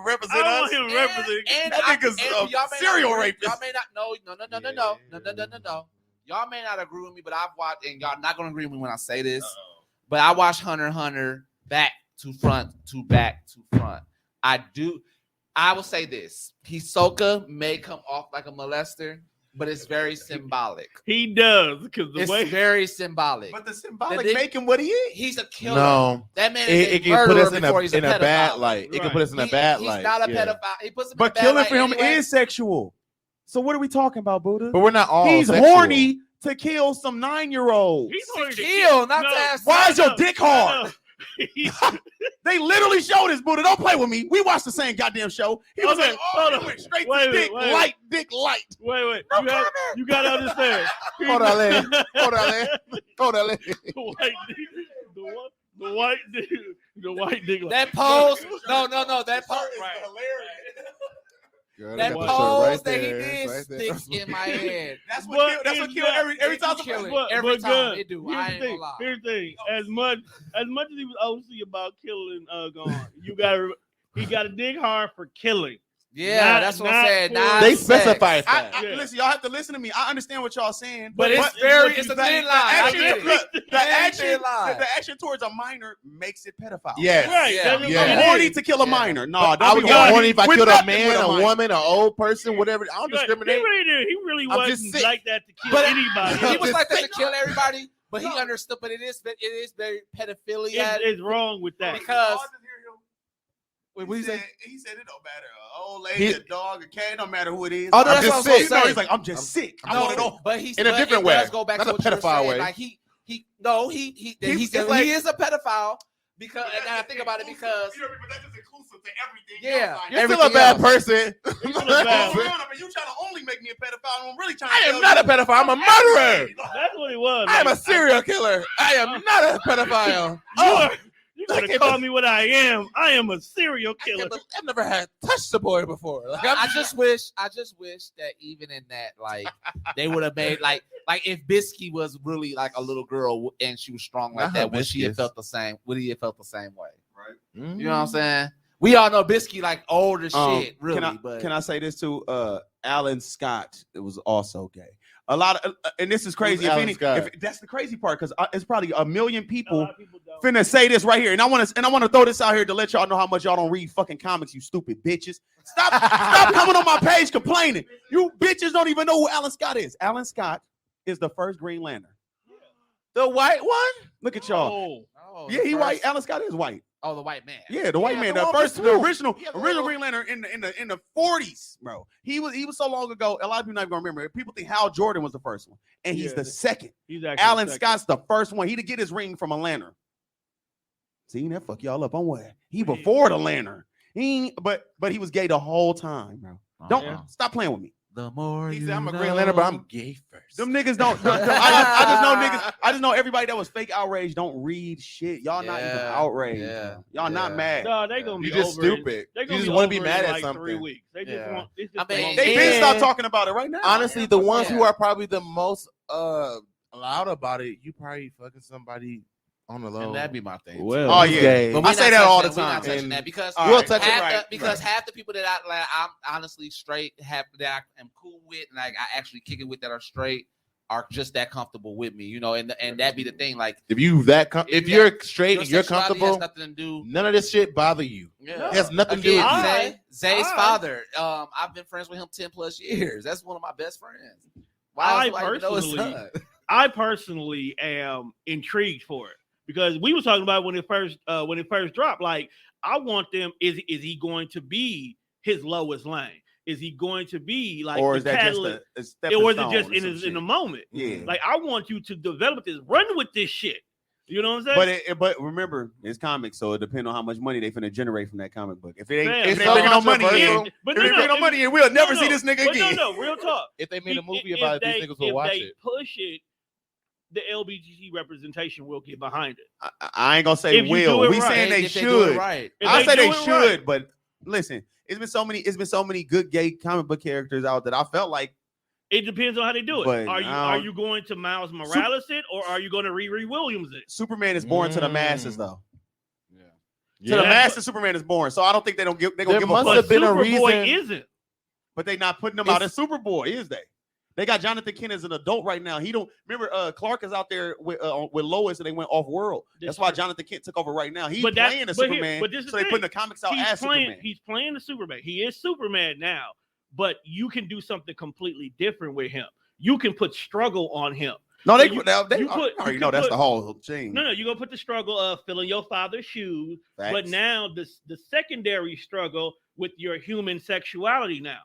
represent I us. want him to represent. And That nigga's a y'all may serial not agree- rapist. Y'all may not. No. Y'all may not agree with me, but I've watched, and y'all not gonna agree with me when I say this. But I watched Hunter x Hunter back to front to back to front. I will say this: Hisoka may come off like a molester, but it's very symbolic. He does because It's very symbolic. But the symbolic make him what he is. He's a killer. No, that man is it a can murderer put us before he's in a a bad pedophile. light. It can put us in a bad light. He's not a yeah. pedophile. He puts him But in a bad killing light for him anyway. is sexual. So what are we talking about, Buddha? But we're not all. He's sexual. horny to kill some 9-year-olds. He's to horny to kill, not No. to have Why sex. is your dick hard? He's- They literally showed this, Buddha. Don't play with me. We watched the same goddamn show. He was Okay, like, hold oh, on. he went straight Wait, to dick wait. light, dick light. Wait. No You got to understand. Órale, órale. The white dude. That pose, no, that pose, Right. Girl, that they got the pose shirt right that he there, did right there. sticks in my head. That's But what kill it's not- every time. It kill it. But Every time good. it do. Here's I the ain't thing. gonna lie. Here's the thing. As much as he was OC about killing Gon, he got to dig hard for killing. Yeah, Not- that's what not I'm saying. for- Not They sex. specify that. Yeah. Listen, y'all have to listen to me. I understand what y'all saying, But it's very- it's a the- thin the line. I action, get it. the Very action, thin line. the action towards a minor makes it pedophile. Yes. Right. Yeah. That's what Yeah. it I'm is. horny to kill a Yeah. minor. No, But don't I be would get horny if I with killed a nothing man, with a minor. woman, an old person, whatever. I don't Right. discriminate. He really did. He really I'm just wasn't sick. like that to kill But anybody. He was just like that to saying- kill everybody, but he understood. But it is very pedophilia It's wrong with that. because Wait, what you say? He said it don't matter. An old lady, a dog, a cat, no matter who it is. Oh, no, I'm that's just what I was gonna sick. No, say. he's like, I'm just sick. I want it all. But he's In a different way. Does go back Not to a what you were pedophile saying. way. Like he It's said like- he is a pedophile because and I think about it because But that's just inclusive to everything. Yeah. else. You're still a bad person. You're still a bad You trying to only make me a pedophile. I'm really trying I to am not a pedophile. I'm a murderer. That's what it was. I am a Like, serial killer. I am not a pedophile. You gotta call me what I am. I am a serial killer. I've never had touched a boy before. Like, I just wish that even in that, like, they would have made like if Bisky was really like a little girl and she was strong like Not that, her would she have Biscuits. felt the same? Would he have felt the same way? Right. You know what I'm saying? We all know Bisky like old as shit, really. Can I say this too? Alan Scott, it was also gay. A lot of, and this is crazy. Who's Alan Scott? If that's the crazy part, because it's probably a million A people lot of people don't. finna say this right here, and I want to throw this out here to let y'all know how much y'all don't read fucking comics, you stupid bitches. Stop coming on my page complaining. You bitches don't even know who Alan Scott is. Alan Scott is the first Green Lantern. The white one? Look at y'all. Oh, Yeah, he the white. first- Alan Scott is white. Oh, the white man. Yeah, the white Yeah, man, the the one first, the before. original Yeah, the original one- Green Lantern in the 40s, bro. He was so long ago. A lot of people not gonna remember. People think Hal Jordan was the first one, and he's Yeah. the second. He's actually Alan second. Scott's the first one. He did get his ring from a lantern. See that fuck y'all up on what? He before the lantern. He ain't- but he was gay the whole time, bro. Don't Yeah. stop playing with me. The more He you said I'm a know. Green Lantern, but I'm gay first. Them niggas don't. I just know niggas. I just know everybody that was fake outraged don't read shit. Y'all not even Yeah, outraged. yeah, bro. Y'all not yeah. mad. No, they gonna be You just over it. stupid. They You gonna just want to be over it mad in at like something. 3 weeks. They just Yeah. want. It's I just a mean, moment. They been Yeah. start talking about it right now. Honestly, the ones who Yeah. are probably the most loud about it, you probably fucking somebody on the low. And that'd be my thing. Well, Oh He's yeah, gay. But I we say not that all touching the We're time. not touching And that because All we'll right, touch it. half the people that I'm honestly straight that I am cool with and like I actually kick it with that are straight are just that comfortable with me, you know, and that be the thing. Like If you if you you're straight your and you're sexuality comfortable, has nothing to do. none of this shit bother you. Yeah. It has nothing to do with Again, you. Zay's I- father. I've been friends with him 10+ years. That's one of my best friends. Why else do I even know his son? I personally am intrigued for it because we were talking about when it first dropped. Like, I want them. Is he going to be his lowest lane? Is he going to be like, or the is that catalyst? just a Or is it stepping just stone or some in shit? the moment? Yeah. Like, I want you to develop this, run with this shit. You know what I'm saying? But remember, it's comics, so it depends on how much money they finna generate from that comic book. If it ain't, Fam, if they so bringing no money controversial. in, But if they bringing no money in, we'll never see this nigga But again. No, real talk. If they made a movie If about it, they- these niggas will watch If it. they push it, the LBGT representation will get behind it. I ain't gonna say If you will. do it We right. saying they If do it should. right. If I say do they it should, right. but listen, it's been so many good gay comic book characters out that I felt like It depends on how they do it. But Are you going to Miles Morales it, or are you going to Riri Williams it? Superman is born to the masses, though. Yeah. To the masses, Superman is born. So I don't think they're gonna There give a must fuck. have been a Superboy reason. isn't. But they not putting them out as Superboy, is they? They got Jonathan Kent as an adult right now. He don't remember. Clark is out there with Lois, and they went off world. That's why Jonathan Kent took over right now. He's playing the Superman. So they putting the comics out as Superman. He's playing the Superman. He is Superman now, but you can do something completely different with him. You can put struggle on him. No, they already know that's the whole thing. No, you're gonna put the struggle of filling your father's shoes, Facts. but now the secondary struggle with your human sexuality now.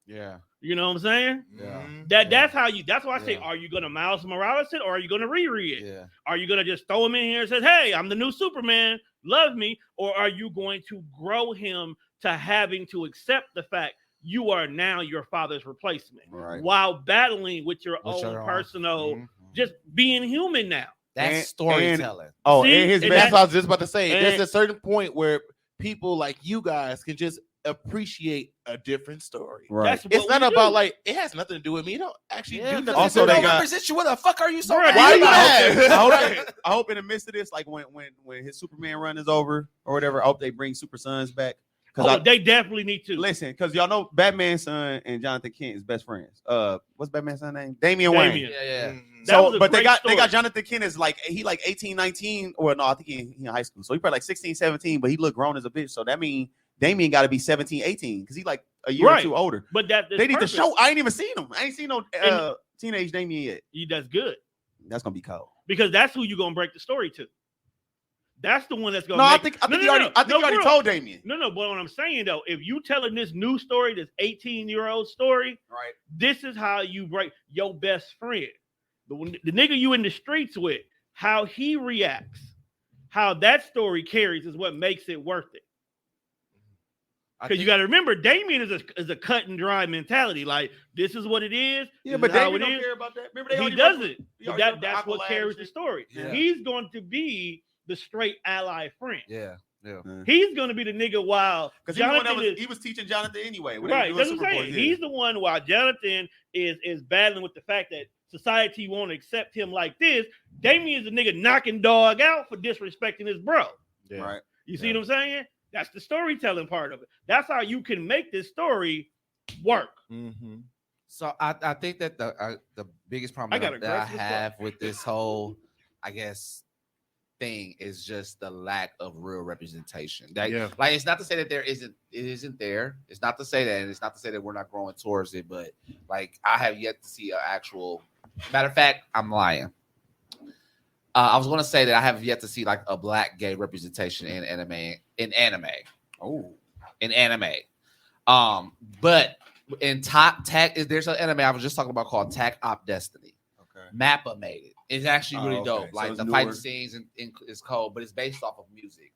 Yeah. You know what I'm saying? Yeah. That's how you. That's why I say, are you gonna Miles Morales it or are you gonna Riri it? Yeah. Are you gonna just throw him in here and say, "Hey, I'm the new Superman, love me," or are you going to grow him to having to accept the fact you are now your father's replacement, Right. while battling with your own personal, just being human now? That's storytelling. And that's what I was just about to say. There's a certain point where people like you guys can just appreciate a different story. Right. It's not about like it has nothing to do with me. You don't actually do nothing. Also, they represent you. What the fuck are you so? Right. Why are you mad? I hope in the midst of this, like when his Superman run is over or whatever, I hope they bring Super Sons back. They definitely need to listen, because y'all know Batman's son and Jonathan Kent is best friends. What's Batman's son's name? Damian Wayne. Yeah. So, but they got Jonathan Kent is like he like 18, 19, or no, I think he in high school. So he probably like 16, 17, but he looked grown as a bitch. So that means Damian got to be 17, 18 because he like a year or two older. But they need to show. I ain't even seen him. I ain't seen no teenage Damian yet. That's good. That's gonna be cold because that's who you're gonna break the story to. That's the one that's gonna. No, I think you already told Damien. No, but what I'm saying though, if you telling this new story, this 18-year-old story, right? This is how you break your best friend, the nigga you in the streets with, how he reacts, how that story carries is what makes it worth it. Because you got to remember, Damien is a cut and dry mentality. Like this is what it is. Yeah, but Damien don't care about that. Remember, he doesn't. That's what carries the story. Yeah. He's going to be the straight ally friend. Yeah. He's gonna be the nigga while Jonathan he was teaching Jonathan anyway. Right, that's what I'm saying. He's the one while Jonathan is battling with the fact that society won't accept him like this. Damien's the nigga knocking dog out for disrespecting his bro. Yeah. Right. You see what I'm saying? That's the storytelling part of it. That's how you can make this story work. Mm-hmm. So I think that the biggest problem that I have with this whole, I guess, thing is just the lack of real representation. Like it's not to say that it isn't there. It's not to say that, and it's not to say that we're not growing towards it. But like I have yet to see an actual. Matter of fact, I'm lying. I was going to say that I have yet to see like a black gay representation in anime. But in there's an anime I was just talking about called Tac Op Destiny. Okay. Mappa made it. It's actually really dope. Like the fighting scenes is cold, but it's based off of music.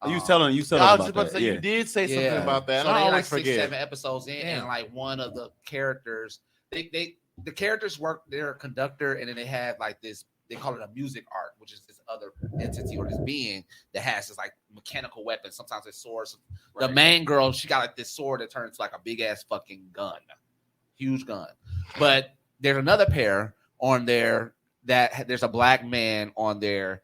You telling I was just about to say you did say something about that. So I they always like 6-7 forget. episodes in, and like one of the characters, the characters work. They're a conductor, and then they have like this. They call it a music art, which is this other entity or this being that has this like mechanical weapon. Sometimes it's swords. Right. The main girl, she got like this sword that turns like a big ass fucking gun, huge gun. But there's another pair on there that there's a black man on there,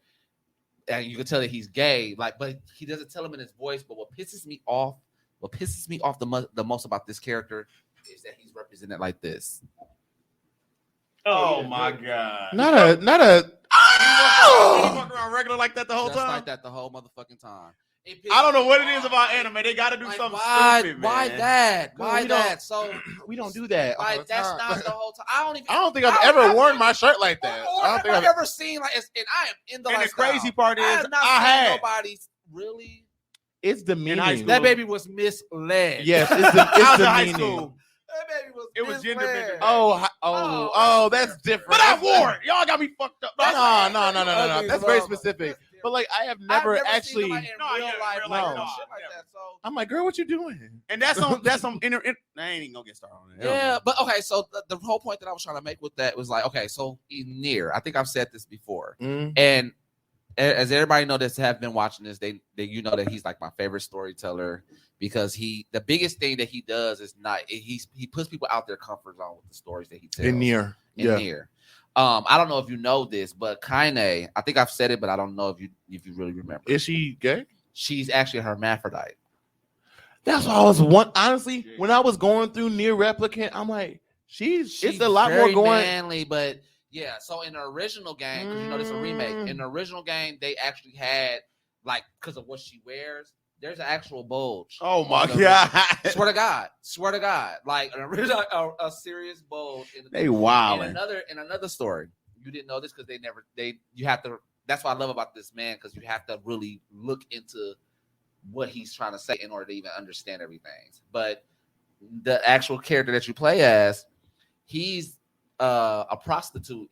and you can tell that he's gay. Like, but he doesn't tell him in his voice. But what pisses me off the most about this character is that he's represented like this. Oh my god! Not a. You walk around regular like that the whole time. Like that the whole motherfucking time. I don't know what it is about anime. They got to do something stupid, man. Why that? Why that? So we don't do that. Like that's not the whole time. I don't think I've ever worn my shirt like that. I don't think I've ever seen like. And I am in the. And lifestyle. the crazy part is, I have not seen nobody's really. It's the meaning. That baby was misled. Yes, it's the meaning. It was gender bending. Oh, that's different. But I wore it. Y'all got me fucked up. No. That's very specific. But like, I have never actually. I'm like, girl, what you doing? And that's some. I ain't even gonna get started on it. Yeah, but okay. So the whole point that I was trying to make with that was like, okay, so Nier. I think I've said this before, and as everybody know that have been watching this, they you know that he's like my favorite storyteller. Because the biggest thing that he does is he puts people out their comfort zone with the stories that he tells. In Nier. I don't know if you know this, but Kaine, I think I've said it, but I don't know if you really remember. Is she gay? She's actually a hermaphrodite. That's what I was honestly, when I was going through Nier Replicant, I'm like, It's a lot more very going. manly, but yeah. So in the original game, because you know this is a remake. In the original game, they actually had like because of what she wears. There's an actual bulge. Oh my on the god! Swear to God, like an original, a serious bulge. They wildin'. In another story, you didn't know this because you have to. That's what I love about this man because you have to really look into what he's trying to say in order to even understand everything. But the actual character that you play as, he's a prostitute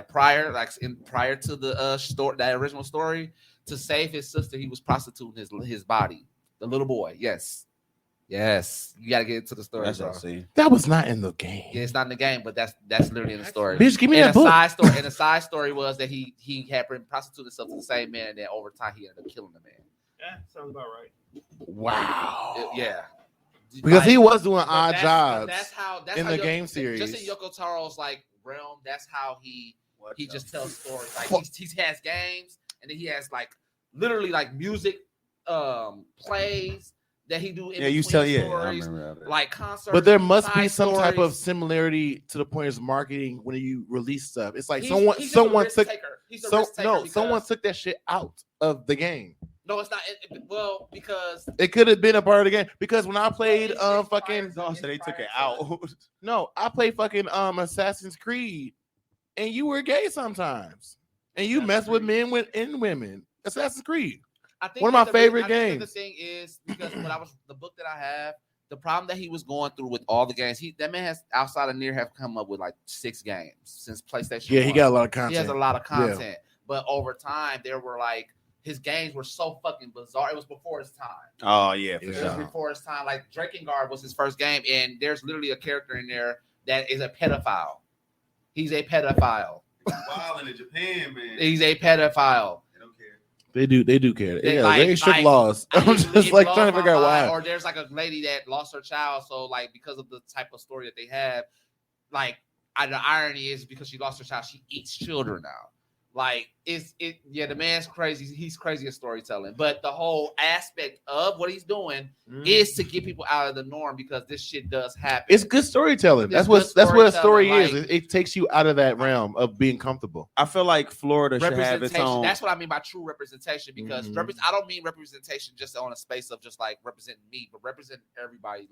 prior to the story, that original story. To save his sister, he was prostituting his body. The little boy, yes. You gotta get into the story. That was not in the game. Yeah, it's not in the game, but that's literally in the story. Bitch, give me that book. And the side story was that he had prostituted himself to the same man, and then over time he ended up killing the man. Yeah, sounds about right. Wow. Yeah. Because he was doing odd jobs. That's how game series. Just in Yoko Taro's realm, that's how he just tells stories. Like he has games. And then he has literally music plays that he do in you tell stories, like concerts. But there must be some stories. type of similarity to the point of marketing when you release stuff. It's like someone took that shit out of the game. No, it's not. Because it could have been a part of the game. Because when I played so they took it out. No, I played fucking Assassin's Creed, and you were gay sometimes. And you mess with men and women. Assassin's Creed. I think one of my favorite games. The thing is because the book that I have, the problem that he was going through with all the games, that man has outside of Nier have come up with 6 games since PlayStation. Yeah, 1. He got a lot of content. He has a lot of content, but over time there were his games were so fucking bizarre. It was before his time. Oh yeah, it was before his time. Drakengard was his first game, and there's literally a character in there that is a pedophile. He's a pedophile. Wild in Japan, man. He's a pedophile. They don't care. They do care. Very strict laws. I'm just trying to figure out why. Or there's a lady that lost her child, so because of the type of story that they have, the irony is because she lost her child, she eats children now. The man's crazy. He's crazy at storytelling, but the whole aspect of what he's doing is to get people out of the norm because this shit does happen. It's good storytelling. That's what a story is. It takes you out of that realm of being comfortable. I feel like Florida should have its own. That's what I mean by true representation because I don't mean representation just on a space of just representing me, but representing everybody.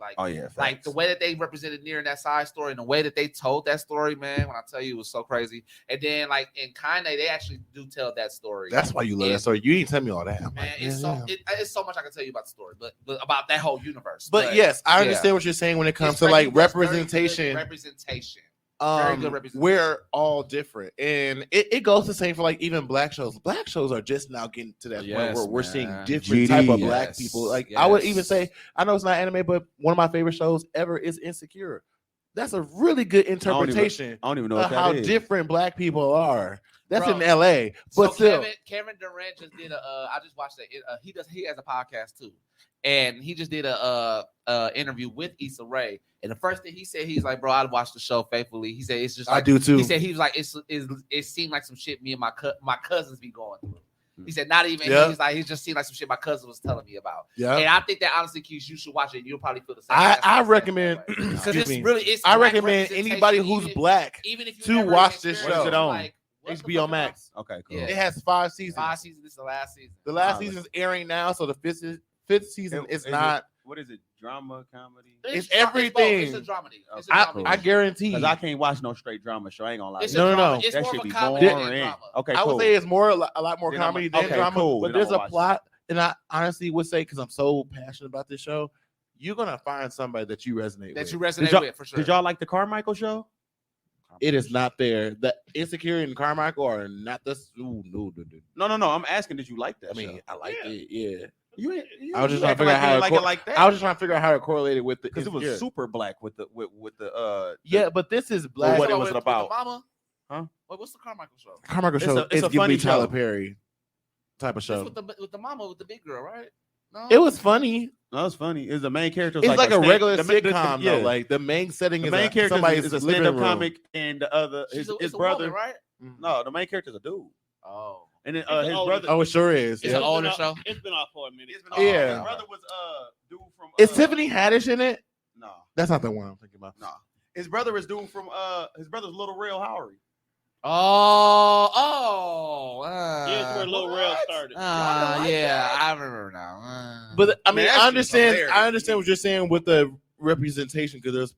The way that they represented Nier in that side story and the way that they told that story, man. When I tell you, it was so crazy. And then in Kaine, they actually do tell that story. That's why you love that story. You didn't tell me all that. Man, it's so much I can tell you about the story, but about that whole universe. But yes, I understand what you're saying when it comes to representation. Representation. Very good representation. We're all different, and it goes the same for even black shows. Black shows are just now getting to that point where we're seeing different type of black people. I would even say, I know it's not anime, but one of my favorite shows ever is Insecure. That's a really good interpretation. I don't even know of how different black people are. That's in LA, but still. Kevin Durant just did I just watched that. He has a podcast too, and he just did a interview with Issa Rae. And the first thing he said, he's like, "Bro, I watched the show faithfully." He said, "It's just I do too." He said he was like, "It seemed like some shit me and my cousins be going through." He said, "Not even." Yeah. He's like, "He just seemed like some shit my cousin was telling me about." Yeah, and I think that honestly, Keith, you should watch it. You'll probably feel the same. I recommend. I recommend anybody who's black to watch this show. HBO Max. Okay, cool. It has 5 seasons. 5 seasons. This is the last season. The last season is airing now, so the fifth season is not. What is it? Drama, comedy? It's everything. It's a dramedy. I guarantee. Because I can't watch no straight drama show. I ain't gonna lie. No. It's that more should of a be comedy than boring. drama. Okay, I would say it's a lot more comedy than drama. Cool. But there's a plot, and I honestly would say, because I'm so passionate about this show, you're gonna find somebody that you resonate with. For sure. Did y'all like the Carmichael show? It is not there. The Insecure and Carmichael are not the. No. I'm asking, did you like that? I liked it. Yeah. I was just trying to figure out how I was just trying to figure out how it correlated with the because it was super black with the Yeah, but this is black. What it was about? Mama? Huh? What's the Carmichael show? Carmichael show. It's a funny Tyler Perry type of show. With the mama with the big girl, right? No? It was funny. No, it's funny. Is the main character? It's like a regular sitcom, though. Like the main setting is the main character is a stand-up comic, and the other his brother. Woman, right? No, the main character is a dude. Oh, and then his brother. Oh, it sure is. It's an older show. It's been off for a minute. Yeah. His brother was dude from. Is Tiffany Haddish in it? No, that's not the one I'm thinking about. No, His brother is dude from his brother's Little Rail Howery. Yeah, it's where Lil Rel started. I remember now. But I mean, Man, I that shit's understand what you're saying with the representation because there's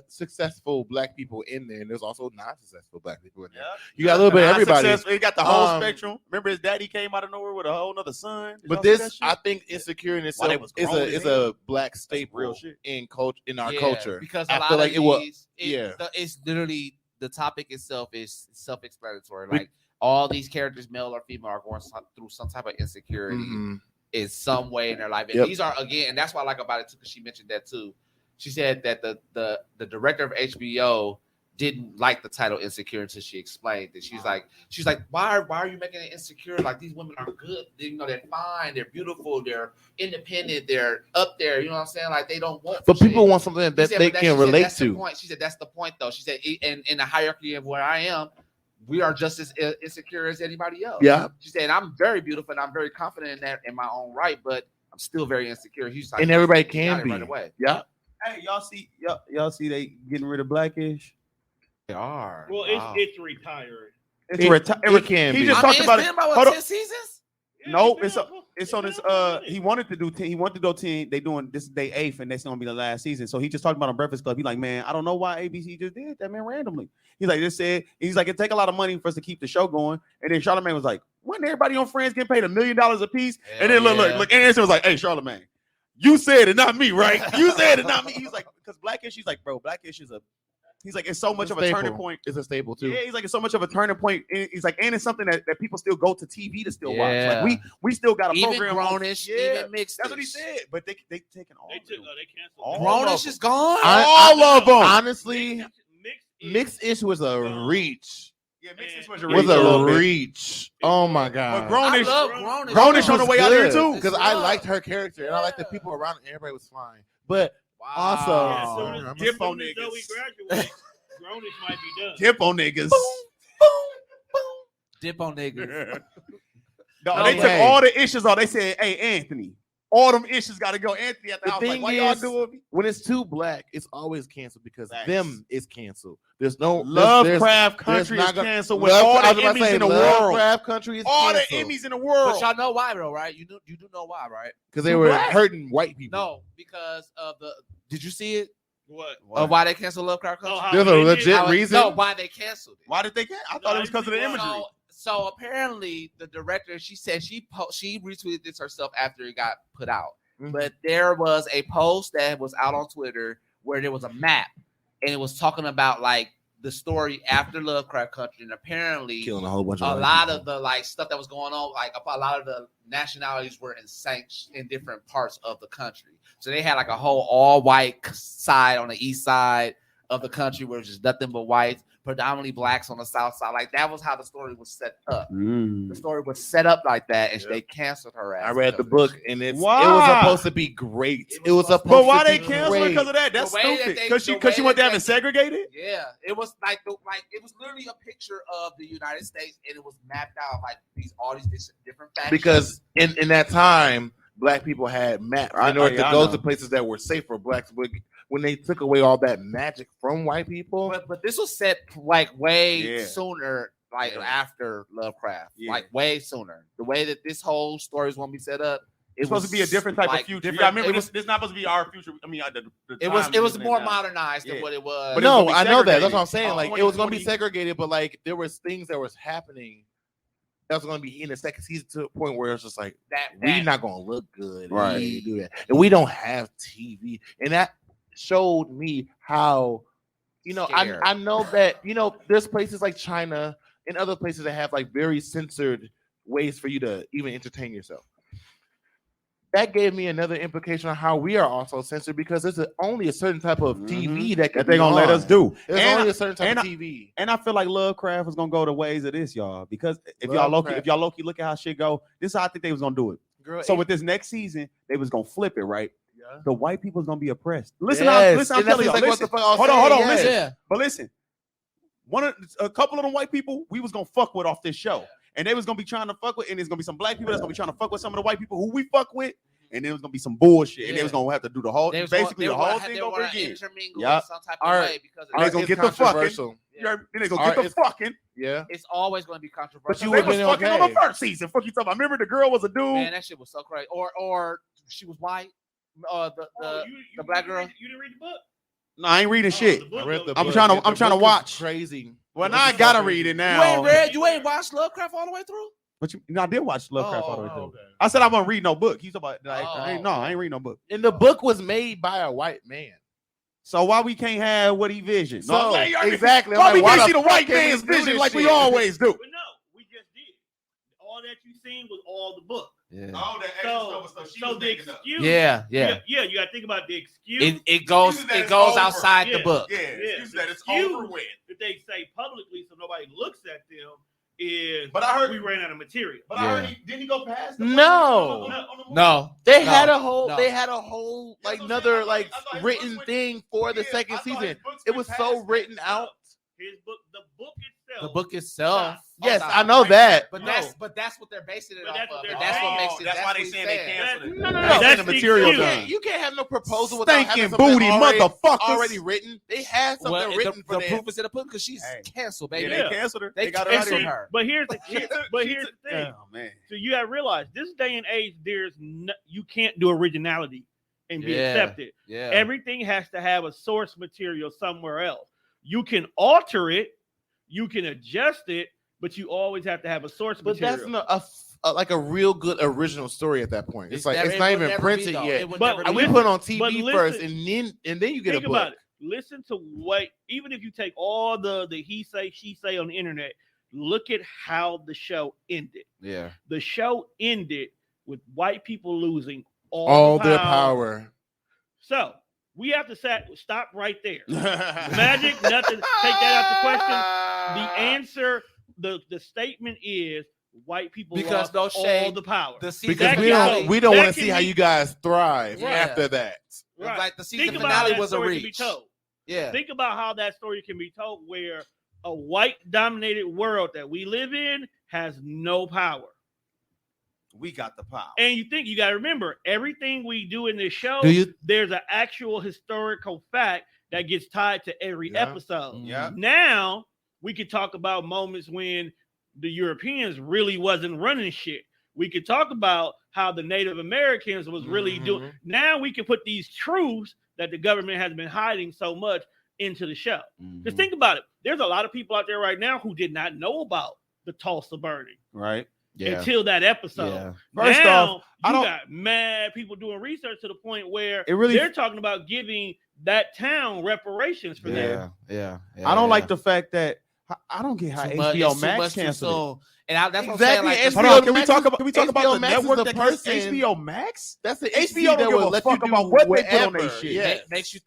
successful black people in there, and there's also non-successful black people in there. Yeah. You got a little bit of everybody. He got the whole spectrum. Remember, his daddy came out of nowhere with a whole nother son. But this, I think, insecure in itself is a black staple real shit. in culture, in our culture. Because I a lot feel like of it was. it's literally the topic itself is self-explanatory. Like all these characters, male or female, are going through some type of insecurity in some way in their life. And these are, again, and that's what I like about it too, because she mentioned that too. She said that the director of HBO didn't like the title Insecure until she explained it. She's like, why are you making it insecure? Like, these women are good. They're fine. They're beautiful. They're independent. They're up there. You know what I'm saying? Like, they don't want. But people want something that they can relate to. She said that's the point, though. She said, in the hierarchy of where I am, we are just as insecure as anybody else. Yeah. She said, I'm very beautiful and I'm very confident in that in my own right, but I'm still very insecure. He's like, and everybody can be right away. Yeah. Hey, y'all see they getting rid of Blackish? They are. Well, it's retired. It can be. He just talked about it. Hold on. 10 seasons? No, it's on this. He wanted to do 10. He wanted to go 10. They doing this day 8th, and that's gonna be the last season. So he just talked about on Breakfast Club. He's like, man, I don't know why ABC just did that, man, randomly. He's like, he's like, it take a lot of money for us to keep the show going. And then Charlamagne was like, wasn't everybody on Friends getting paid $1 million a piece? And then look, and Anderson was like, hey, Charlamagne, you said it, not me, right? You said it, not me. He's like, because Blackish, he's like, bro, Blackish is he's like, it's so much of a turning point. It's a staple too. Yeah, he's like, it's so much of a turning point. He's like, and it's something that people still go to TV to still watch. Like we still got a program. Even Grownish, even Mixed. That's what he said. But they taking all. They canceled. Grownish is gone. All of them. Honestly, Mixed-ish was a reach. Yeah, Mixed was a reach. Oh my god! But Grownish, I love Grownish. Grownish on the way out here too, because I liked her character and I liked the people around. Everybody was fine, but also dip on niggas. So we graduate, Grownish might be done. Dip on niggas. Dip on niggas. No, they took all the issues off. They said, "Hey, Anthony, all them issues got to go." Anthony at the house, like, why y'all doing me? When it's too black, it's always canceled because them is canceled. There's no Lovecraft Country is canceled with all the Emmys in the world. Lovecraft Country is all the canceled. Emmys in the world. But y'all know why, bro, right? You do know why, right? Because they were hurting white people. No, because of the. Did you see it? What? Of why they canceled Lovecraft Country? There's a legit reason. No, why they canceled it? Why did they cancel? I thought it was because of the imagery. So apparently, the director, she said she retweeted this herself after it got put out. But there was a post that was out on Twitter where there was a map, and it was talking about like the story after Lovecraft Country, and apparently killing a whole bunch of lot of the like stuff that was going on, like a lot of the nationalities were in different parts of the country. So they had like a whole all white side on the east side of the country where it was just nothing but whites, predominantly blacks on the south side. Like that was how the story was set up. The story was set up like that, and they canceled her ass. I read the book, and it was supposed to be great. It was supposed but why to they canceled it because of that? That's stupid. Because she wanted to have it segregated. Yeah, it was like it was literally a picture of the United States, and it was mapped out like all these different factions. Because in that time, black people had maps in order to go to places that were safe for blacks. But when they took away all that magic from white people, but this was set like way sooner, like after Lovecraft, like way sooner. The way that this whole story is going to be set up, it's supposed to be a different type of future. You remember, this is not supposed to be our future. I mean, it was more modernized than what it was. But no, I know that. That's what I'm saying. Like it was going to be segregated, but like there was things that was happening. That was going to be in the second season to the point where it's just like we're not going to look good, right? Do that, and we don't have TV, and that showed me how, I know that there's places like China and other places that have like very censored ways for you to even entertain yourself. That gave me another implication on how we are also censored because there's only a certain type of TV that they're gonna let us do. There's only a certain type of TV, and I feel like Lovecraft was gonna go the ways of this, y'all. Because if y'all low-key look at how shit go, this is how I think they was gonna do it. Girl, so with this next season, they was gonna flip it, right? Yeah. The white people's gonna be oppressed. Listen, yes. I'm telling y'all. Like listen. Hold on, listen. Yeah. But listen, a couple of them white people we was gonna fuck with off this show, and they was gonna be trying to fuck with, and there's gonna be some black people that's gonna be trying to fuck with some of the white people who we fuck with. and then it was gonna be some bullshit, and Yeah. they was gonna have to do the whole, They was basically gonna- the they whole were thing gonna- over they were gonna again. intermingle Yup. in some type Art- of way because of And they that. gonna It's get the fucking. controversial. You heard me? Then they gonna Art get the is- fucking. Yeah. It's always going to be But controversial. you would was been fucking on okay. the first season. Fuck you talking about. Remember the girl was a dude. Man, that shit was so crazy. Or she was white. The black girl. You didn't read the book? No, I ain't reading shit. I read the I'm book. trying to- The I'm trying to book is watch. Crazy. Well, now I gotta read it You now. You ain't watched Lovecraft all the way through. But I did watch Lovecraft all the way through. okay. I said I won't read no book. He's about like, I Oh. ain't read no book. And the book was made by a white man. So why we can't have what he visioned? So, I'm like, exactly. I'm Why we like, can't why see the the white fuck can't we man's do vision this like we shit? always do? But no, we just did. All that you seen was all the book. Yeah. All that So the excuse. Yeah. Yeah. You got to think about the excuse. It goes Excuses that it it's goes over. outside the Yeah. book. excuse that it's Excuse over with. that they say publicly so nobody looks at them is But I heard, we ran out of material. but Yeah. I heard, didn't he go past? No. No. They No, had a whole, no. they had a whole Yeah, like so another I like thought his written books went- thing for the second season. It was so written out. His book, the book itself. The book itself. Yes, Oh, I know that. But No. that's what they're basing it But off that's what of. they're And that's what saying. makes it. That's why what they he's saying they saying. canceled it. No, no, They no. said That's the the material excuse. done. You can't have no proposal without having Stinking something booty already motherfuckers. written. They had something Well, written for the that. proof is in the book because she's Hey. canceled, Yeah, baby. they canceled her. They got her out of canceled here. her. But here's the thing. Oh man. So you got to realize this day and age, you can't do originality and be Yeah. accepted. Yeah. Everything has to have a source material somewhere else. You can alter it, you can adjust it, but you always have to have a source But material. that's not like a real good original story at that point. It's like never- it's it not will even never printed be, though. yet. It would But never We be. listen- put on but TV listen- first, and then you get Think a book. about it. Listen to what, even if you take all the he say, she say on the internet, look at how the show ended. Yeah. The show ended with white people losing All the their power. So we have to stop right there. Magic, nothing. Take that out the question. The answer, the statement is white people Because lost no shade, all the power. The season Because we finale, don't that want to can see how be- you guys thrive Right. after that. Right. like the season Think about how finale that was a story can be reach. told. Yeah. Think about how that story can be told where a white dominated world that we live in has no power. We got the power. And you got to remember, everything we do in this show, Do you? there's an actual historical fact that gets tied to every Yeah. episode. Yeah. Now we could talk about moments when the Europeans really wasn't running shit. We could talk about how the Native Americans was really doing. Mhm. Now we can put these truths that the government has been hiding so much into the show. Because think about it. There's a lot of people out there right now who did not know about the Tulsa burning Right. Yeah. until that episode. Yeah. First Now, off, I you don't- got mad people doing research to the point where It really- they're talking about giving that town reparations for that. Yeah. I don't like the fact that I don't get how HBO Max canceled it. And that's what I'm Exactly, saying. Like, HBO Hold on, can we Max talk is- about HBO the Max is network the that gets person- HBO Max? That's the HBO don't that give will a let fuck you do about what they put on whatever. their shit. Yes. makes you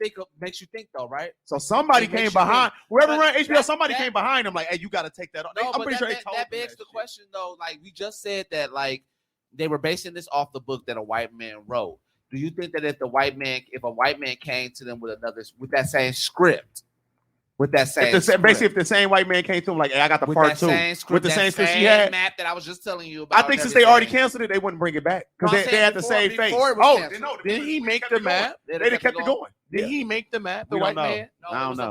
think though, right? So somebody It makes came you behind whoever But ran HBO. that- Somebody that- came behind them like, "Hey, you got to take that off." No, I'm but pretty sure they told that them begs that the shit. question though. Like we just said that like they were basing this off the book that a white man wrote. Do you think that if a white man came to them with that same script, Basically, if the same white man came to him like, "Hey, I got the part two," with the same script she had, map that I was just telling you about. I think since they already canceled it, they wouldn't bring it back because No, I'm they saying had the before- same face. before it was Oh, canceled. no, Did he make kept the it going. map? They kept it going. Did he make the map? The We white don't know. man? No, I don't it was know.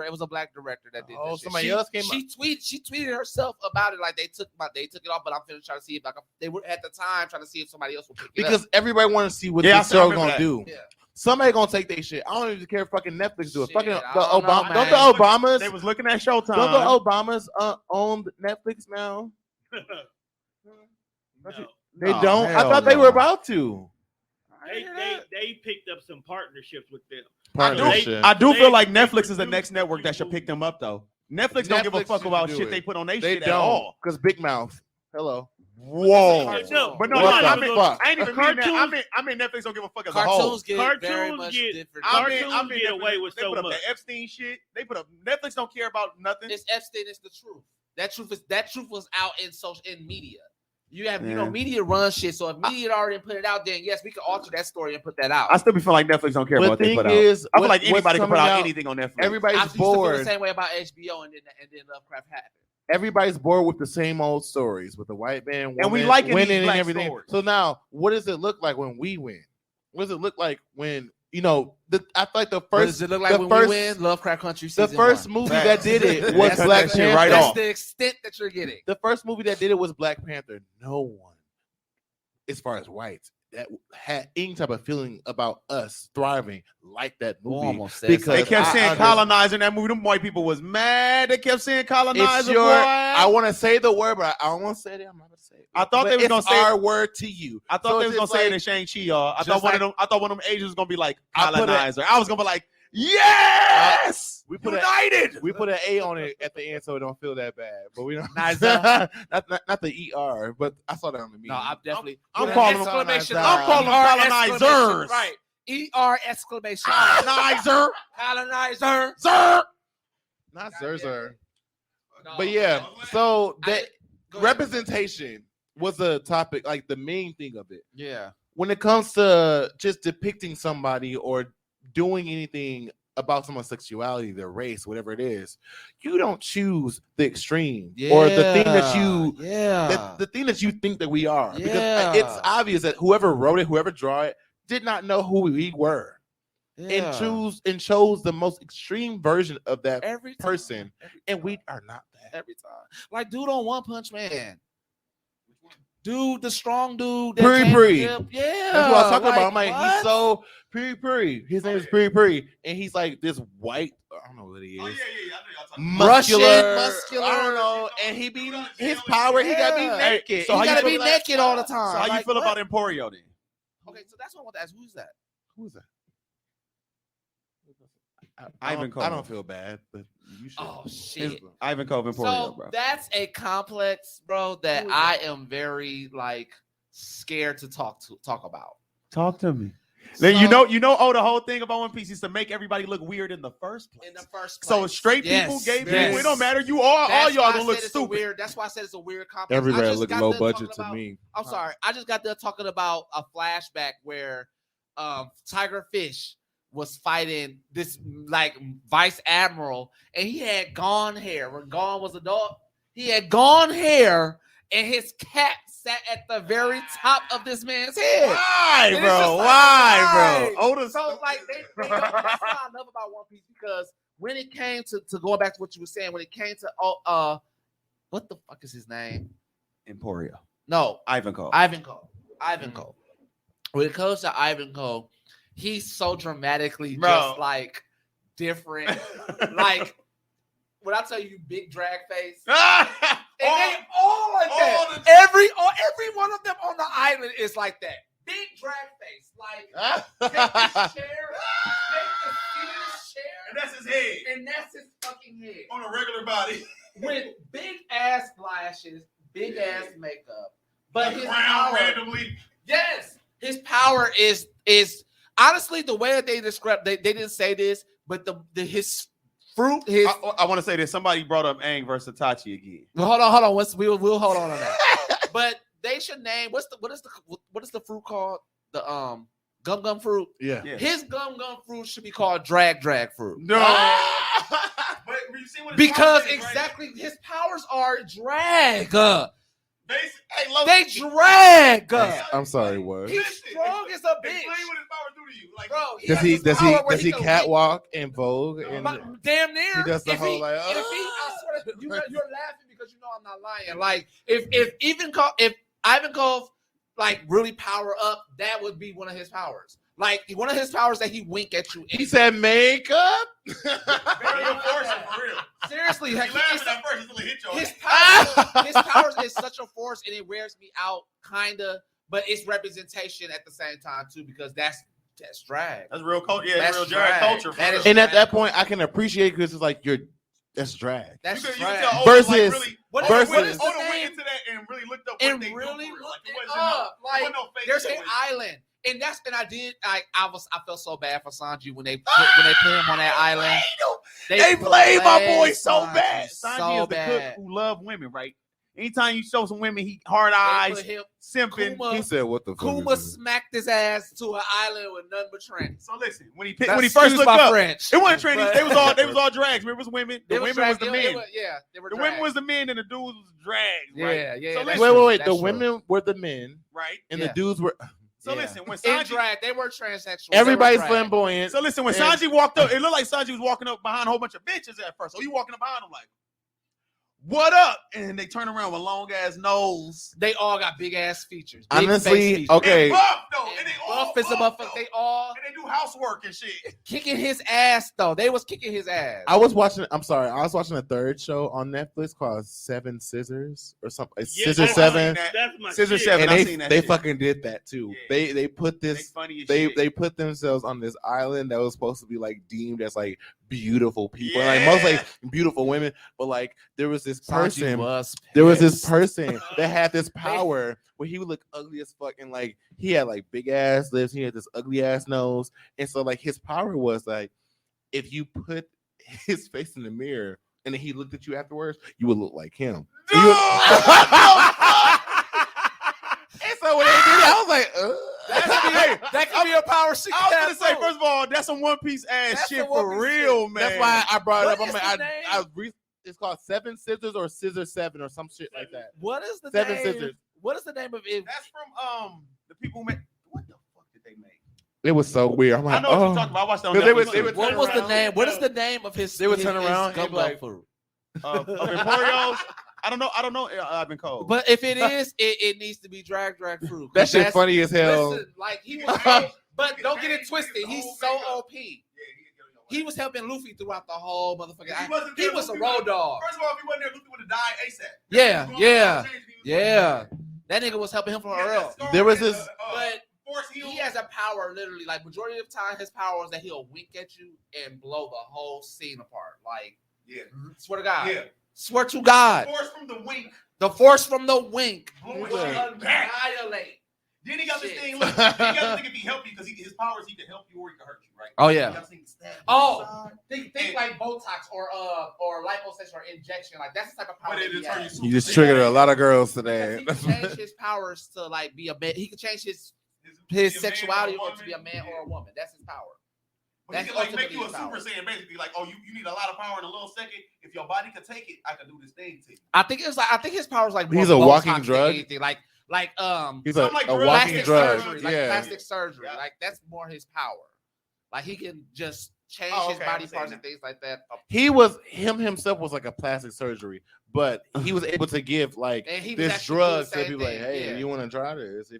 it was a black director that did. Oh, that shit. somebody else came She tweeted herself about it. Like they took it off, but I'm finna try to see if they were at the time trying to see if somebody else would pick it Because up. everybody want to see what Yeah, this I show remember gonna that. do. Yeah. Somebody gonna take their shit. I don't even care if fucking Netflix do it. Shit, Fucking I the don't know, Obama. man. Don't the Obamas? They was looking at Showtime. Don't the Obamas own Netflix now? No. They No, don't. I hell thought they no. were about to. They picked up some partnerships with them. Partnership. I do They- feel like they Netflix is the produce next network that should movies. pick them up though. Netflix don't give a Netflix fuck should about do shit it. they put on their They shit at all. don't. Because Big Mouth. Hello. Whoa. No, But no, What I the mean, fuck? I ain't even mean that. Cartoons- I mean Netflix don't give a fuck as a whole. Cartoons get very Cartoons much get- different. Cartoons get away with they so put up much. the Epstein shit. They put up Netflix don't care about nothing. It's Epstein. It's the truth. That truth was out in media. You Yeah. media runs shit. So if media had already put it out, then yes, we can alter that story and put that out. I still be feeling like Netflix don't care But about what they thing put out. is, I feel like what's anybody can put coming out out- anything on Netflix. Everybody's I used to feel the bored. same way about HBO, and then Lovecraft happened. everybody's bored with the same old stories with the white man And we woman, liking winning these and black everything. stories. So now, what does it look like when we win? What does it look like when I feel like the What first does it look like when we win? Lovecraft Country the season first 1. movie Facts. that did it They was cut that Black shit Panther. right That's off. the extent that you're getting. The first movie that did it was Black Panther. No one, as far as whites, that had any type of feeling about us thriving like that Oh, movie. almost said because They something. kept I saying understand- colonizer in that movie. Them white people was mad. They kept saying It's colonizer. your. boy. I want to say the word, but I don't want to say it. I'm not gonna say it. I thought But they was it's gonna say- our word to you. I thought So they it's was gonna just say it like- in Shang-Chi, y'all. I just thought one like- of them Asians was gonna be like I put a- colonizer. I was gonna be like, yes, We put united. We put an A on it at the end, so it don't feel that bad. But we don't. Niza. not the ER, but I saw that on the media. No, I'm definitely. I'm with calling an them exclamation. colonizers. I'm calling them ER colonizers. exclamation, Right. ER exclamation. Colonizer. Colonizer. Sir. not Zerzer. No, But yeah, so that go ahead. representation was a topic, like the main thing of it. Yeah. When it comes to just depicting somebody or doing anything about someone's sexuality, their race, whatever it is, you don't choose the extreme or the thing that you the thing that you think that we are. Because Yeah. it's obvious that whoever wrote it, whoever drew it, did not know who we were. Yeah. And chose the most extreme version of that every time, person, every and time, we are not that. every time. Like dude on One Punch Man. Dude, the strong dude. that Puri came Puri. to him. Yeah. That's what I was talking about. I'm like, what? he's so Puri Puri. His name is Puri Puri, and he's like this white. I don't know what he is. Oh yeah, yeah, I know y'all talking. Muscular, muscular. I don't know. And he be his power. He got to be Yeah. naked. So He how you gotta feel be about- naked all the time. So how you Like, feel what? about Emporio then? Okay, so that's what I want to ask. Who's that? Who's that? Ivan I don't Cole. feel bad, but you should. Oh shit. Ivan Cove Emporio, So bro. that's a complex, bro, that Who is I am very like scared to talk about. Talk to me. So, Then the whole thing about One Piece is to make everybody look weird in the first place. in the first place. So straight people, Yes, gay yes. people, it don't matter. You all That's y'all why I gonna look said it's a stupid. weird. That's why I said it's a weird complex. I Everybody just look got low done budget talking to about- me. I'm sorry. I just got done talking about a flashback where Tiger Fish was fighting this like vice admiral, and he had gone hair. When Gone was a dog, he had gone hair, and his cat sat at the very top of this man's head. Why, And it's bro? just like, Why, why? bro? Otis. So like that's what I love about One Piece, because when it came to going back to what you were saying, when it came to what the fuck is his name? Emporio. No, Ivan Cove. Ivan Cole. When it comes to Ivan Cole, he's so dramatically Bro. just like different. Like when I tell you big drag face, and they all like that. Every one of them on the island is like that. Big drag face. Like take this chair, take the skinniest chair, that's his head and that's his fucking head. on a regular body. With big ass lashes, big ass makeup. But his power, randomly. yes, his power is honestly the way that they described. They didn't say this, but his fruit. His I want to say this. Somebody brought up Aang versus Itachi again. hold on. We'll hold on that. But they should name what is the fruit called? The gum fruit. Yeah. Yeah. His gum fruit should be called drag fruit. No. But you see what his Because power is, right? exactly his powers are drag. Hey, Lo, They drag. I'm sorry, what? He's strong as a bitch. Explain what his power do to you. Like, Bro, Does has he this power where does he can catwalk in Vogue? And damn near. He does the If whole, like, if he, I swear, you're laughing because you know I'm not lying. Like if Ivan Cove like really power up, that would be one of his powers. Like one of his powers that he wink at you. he said makeup. very unfortunate for real. Seriously, He like, laughing at first until he hit your his powers is such a force, and it wears me out, kinda. But it's representation at the same time too, because that's drag. That's real culture. Yeah, That's real drag drag. culture. For That real. is And at that point, I can appreciate because it's like that's drag. That's you can drag. tell Otis, Versus- like, really, What is- versus- what is the Otis went name? into that and really looked up what And they really do for real. looked Like, it it wasn't up. no, Like, wasn't no fake there's shit an with it. island, and I did. I felt so bad for Sanji when they put him on that island. They played my boy so Sanji bad. Sanji so is the bad. cook who love women, right? Anytime you show some women, he hard They eyes, put him- simping. He said, "What the fuck?" Kuma smacked his ass to an island with nothing but trannies. So listen, when he Excuse first looked my up, French. it wasn't trannies. But- They was all drags. Remember, it was women. The women was the men. They were The women drags. was the men, and the dudes was drags. Right? Yeah. So that's listen, true, Wait. that's The true. women were the men, right. and Yeah. the dudes were. So Yeah. listen, when In Sanji, drag, they were transsexual. Everybody's They were drag. flamboyant. so listen, when And- Sanji walked up, it looked like Sanji was walking up behind a whole bunch of bitches at first. So he walking up behind them like, "What up?" And they turn around with long ass nose. They all got big ass features. Big Honestly, face features. okay. And buff though, And and they all buff is a buff, motherfucker. though. They all And they do housework and shit. kicking his ass though. They was kicking his ass. I was watching. I'm sorry. I was watching a third show on Netflix called Seven Scissors or something. Yeah, Scissor I seen Seven. that. That's my Scissor shit. Seven. And I seen that they shit. fucking did that too. Yeah. They put They this. funny as They shit. put themselves on this island that was supposed to be like deemed as like beautiful people, Yeah. like most like beautiful women. But like there was this Sanji person. was There was this pissed. person that had this power where he would look ugly as fuck, and like he had like big ass lips, he had this ugly ass nose, and so like his power was like if you put his face in the mirror and then he looked at you afterwards, you would look like him. And you and so when they did it, I was like, That could be a power she I was can gonna say, have, first of all, that's some One Piece ass That's shit some for One Piece real, shit. man. that's why I brought it What up. is I'm the like, name? it's called Seven Scissors or Scissor Seven or some shit like that. What is the Seven name? Scissors. What is the name of it? That's from the people who made. What the fuck did they make? It was so weird. I'm I like, know what oh. you're talking about. I watched that on Because they Netflix. would- they too. would What turn was the around. name? What is the name of his? They would his- turn his around, he'd be gumbo like- fruit? Of Emporios. I don't know. I've been cold. But if it is, it needs to be drag fruit. That shit funny as hell. Listen, like he was, but don't get it twisted. He's so OP. He was helping Luffy throughout the whole motherfucking. He was a road dog. First of all, if he wasn't there, Luffy would have died ASAP. Yeah. That nigga was helping him from early. There was this- But he has a power, literally, like majority of the time, his power is that he'll wink at you and blow the whole scene apart. Like, swear to God. Yeah. Swear to God. Force from the wink. The force from the wink Blew will his shit back. annihilate. Then he got this Shit. thing. Look, he got this thing if he help you because his powers he can help you or he can hurt you, right? Oh, yeah. He got this thing to stab you Oh, inside. think like Botox or liposuction or injection. Like that's the type of power But that it'll he turn has. you You just triggered a lot of girls today. Because he can change his powers to like be a man. He can change his sexuality or to be a man or a woman. That's his power. But he That's can like make ultimately you a his power. Super Saiyan, basically. Like, oh, you need a lot of power in a little second. If your body can take it, I can do this thing to you. I think his powers like He's more a walking Botox than drug? anything. Like He's Something like a drug. walking plastic drug. surgery. Like Yeah. plastic surgery. Yeah. Like that's more his power. Like he can just change Oh, his okay, body I'm parts saying and things like that. Him himself was like a plastic surgery, but he was able to give like And he was this actually drug doing the to same people like, thing, hey, yeah. you want to try this?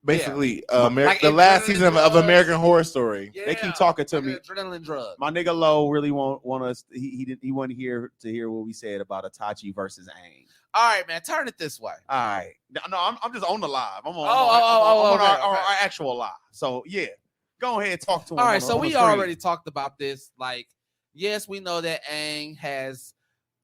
Basically, Like the last adrenaline season of drugs. American Horror Story. They keep talking to like me. an adrenaline drug. My nigga Low really want us. He wasn't here to hear what we said about Itachi versus Aang. All right, man, turn it this way. All right, no, I'm just on the live. I'm on. Oh, I'm on okay, our okay. actual live. So yeah, go ahead and talk to him. All right, on so the we screen. already talked about this. Like, yes, we know that Aang has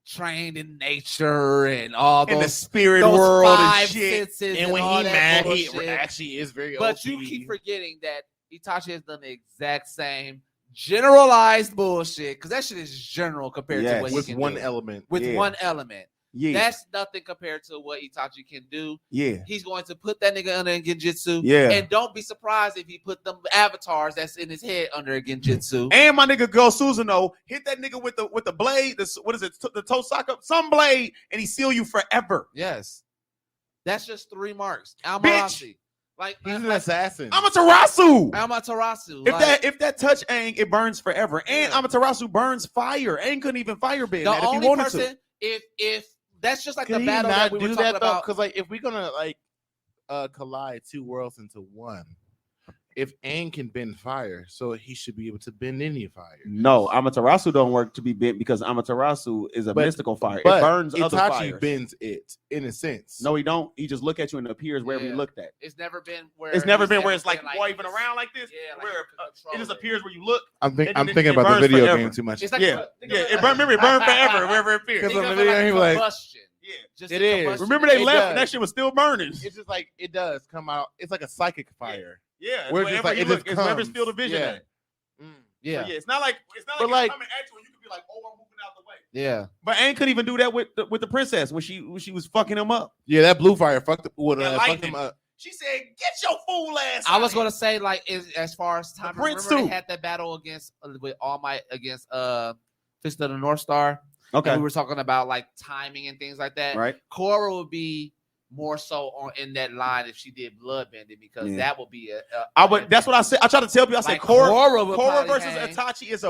trained in nature and all in the those, spirit those world five and shit. senses And when all he that mad, he bullshit. actually is very. But OP. you keep forgetting that Itachi has done the exact same generalized bullshit because that shit is general compared to Yes. what he with can one do. element. With Yeah. one element. Yeah, That's nothing compared to what Itachi can do. yeah, He's going to put that nigga under a genjutsu. Yeah. And don't be surprised if he put them avatars that's in his head under a genjutsu. And my nigga Go Susanoo hit that nigga with the blade. What is it? The Tosaka, some blade, and he seal you forever. Yes. That's just 3 marks. Amaterasu. Like He's an assassin. Amaterasu. Amaterasu. If that touch Aang, it burns forever. And Yeah. Amaterasu burns fire. Aang couldn't even firebend the that if he only wanted person, to. if that's just like Could the he battle not that we do were that talking though? about. Because like, if we're gonna like collide 2 worlds into one, if Aang can bend fire, so he should be able to bend any fire. No, Amaterasu don't work to be bent because Amaterasu is a But- mystical fire. It But burns other Itachi fires. bends it in a sense. No, he don't. He just look at you and it appears wherever he Yeah. looked at. It's never been where It's never he's been where it's like been, waving this- around like this. Yeah, like where you can control it just it. appears where you look. I'm And thinking it about the burns video forever. game too much. It's like Yeah, it burned. Remember, it burned forever wherever it appears. Because Think on of the it video, he was like, combustion. Yeah, Just It the is. combustion. remember they It left does. and that shit was still burning. it's just like it does come out. It's like a psychic fire. Yeah, We're wherever just like, you it look, just it's wherever's comes. field of vision Yeah. at. Yeah. So, yeah, it's not like But it's like- coming at you and you can be like, oh, I'm moving out the way. Yeah. But Aang couldn't even do that with the princess when she was fucking him up. Yeah, that blue fire fucked with That fucked lightning. him up. She said, "Get your fool ass." I out was here." gonna say, like, as far as time, Prince remember too. they had that battle against with All Might against Fist of the North Star. Okay. And we were talking about like timing and things like that. Right. Korra would be more so in that line if she did bloodbending because that would be I would. That's what I said. I tried to tell people. I said like Korra would probably versus hang. Itachi is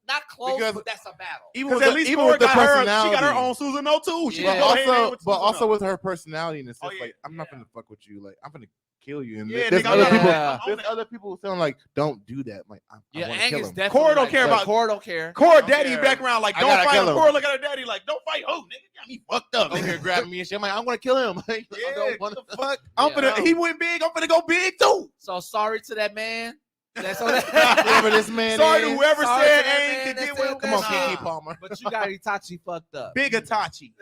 not close, Because- but that's a battle. Even because with at the, least even Korra with the got her. personality, She got her own Susanoo too. She Yeah. was going but also with her personality and it's Oh, just yeah. like I'm not gonna fuck with you. Like I'm gonna kill you. And Yeah, there's nigga, other I'm people. not- I'm There's other people feeling like don't do that. Like I Yeah, wanna Aang kill is him. definitely. Korra don't care about- Korra don't care. Korra Don't daddy care. background like I don't gotta fight him. kill him. Korra look at her daddy like don't fight who nigga got me fucked up. Over here grabbing me and shit. I'm like I'm gonna kill him. Like, I Yeah, don't what wanna. the fuck? I'm Yeah. finna. He went big. I'm finna go big too. So sorry to that man. That's Whoever this man Sorry is. to whoever Sorry said to that Aang man could that get said with that Come on, shit. Kiki Palmer. But you got Itachi fucked up. Big Itachi.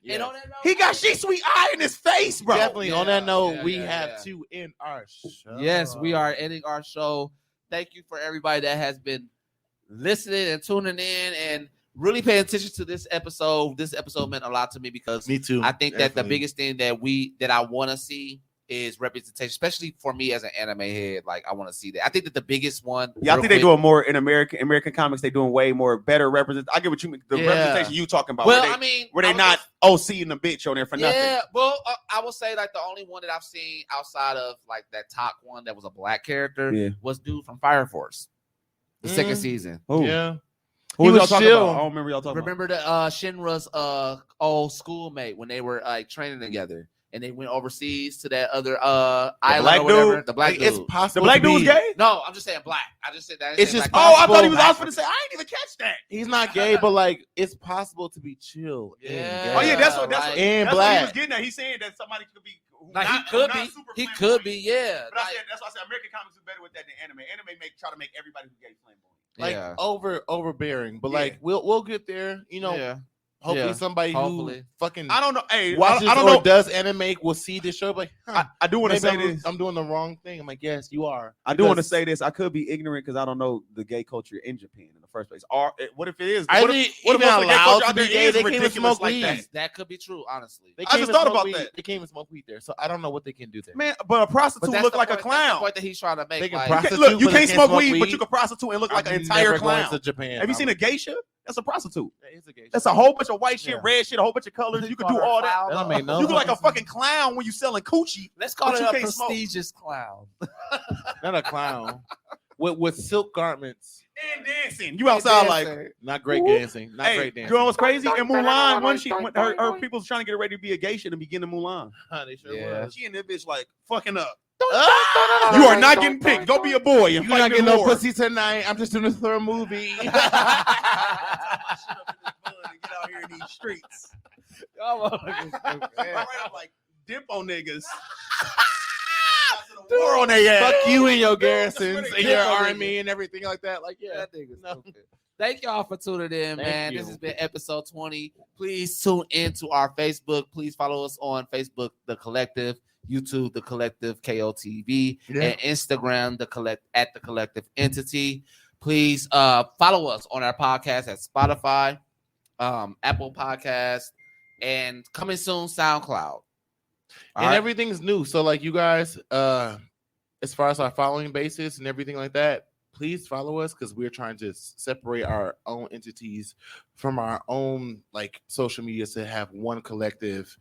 And on that note, He got she sweet eye in his face, bro. Definitely. On that note, we yeah, have yeah. to end our show. Yes, we are ending our show. Thank you for everybody that has been listening and tuning in and really paying attention to this episode. This episode meant a lot to me because Me too. I think that the Definitely. biggest thing that I want to see is representation, especially for me as an anime head. Like I want to see that. I think that the biggest one. Yeah, I real think they're quick- doing more in American comics. They're doing way more better represent. I get what you mean. The Yeah. representation you talking about. Well, where they, I mean, where I they was not just- OC and the bitch on there for nothing. Yeah, well, I will say like the only one that I've seen outside of like that top one that was a black character Yeah. was dude from Fire Force, the second Mm. season. Who? Yeah. Who He was y'all was talking chill. about? I don't remember y'all talking Remember the Shinra's old schoolmate when they were like training together and they went overseas to that other island black or whatever. dude? The black Like, dude. it's about. possible. The black to dude was be- gay? No, I'm just saying black. I just said that. I didn't It's say just black. Oh, I thought he was. I was possible. finna say I ain't even catch that. He's not gay, but like it's possible to be chill. and Yeah. gay. Oh yeah, that's what right. And that's what he black. was getting at. He's saying that somebody could be. Like not- he could not be. super He flamboyant. could be. Yeah. But I Like, said that's why I said American comics is better with that than anime. Anime try to make everybody who's gay flamboyant. like yeah. overbearing. But Yeah. like we'll get there. You know, yeah. hopefully Yeah. somebody Hopefully. who fucking I don't know. Hey, watches I don't or know. does anime will see this show. Like, huh, I do want to maybe say this. I'm doing the wrong thing. I'm like, yes, you are. I do want to Because say this. I could be ignorant because I don't know the gay culture in Japan in the first place. Or what if it is? I What think if, what if even most of the gay allowed culture to out be there gay, is they can't even ridiculous smoke like weed. that? That could be true, honestly. They I can't just even thought smoke about weed. that. They can't even smoke weed there, so I don't know what they can do there. Man, but a prostitute that's look the like a point- that's the clown. point that he's trying to make. They can Like, prostitute, Look, you but they can't can't smoke smoke weed, but weed. you can prostitute and look like an I'm entire never going clown. to Japan. Have you seen a geisha? That's a prostitute. That is a gay That's show. a whole bunch of white shit, Yeah. red shit, a whole bunch of colors. They You can call do her all that. clown. That don't make no You look like a sense. fucking clown when you selling coochie. Let's call But it you a can't smoke. prestigious clown. Not a clown with silk garments. And dancing. You outside like. Not great Ooh. dancing. Not Hey, great you dancing. know what's crazy? In Mulan, when her people was trying to get her ready to be a geisha in the beginning of Mulan. They sure Yeah. was. She and that bitch like fucking up. Ah! You are not getting picked. Go be a boy and You're fight not in getting the no war. pussy tonight. I'm just doing a third movie. Get out here in these streets. All right, I'm like dip on niggas. War on their ass. Fuck you and your garrisons and your Yeah. army and everything like that. Like, yeah. That nigga's No. stupid. Thank y'all for tuning in, Thank man. you. This has been episode 20. Please tune into our Facebook. Please follow us on Facebook, The Collective, YouTube, The Collective KOTV, Yeah. and Instagram, at The Collective Entity. Please follow us on our podcast at Spotify, Apple Podcast, and coming soon, SoundCloud. All And right? everything's new. So, like, you guys, as far as our following basis and everything like that, please follow us because we're trying to separate our own entities from our own like social media to have one collective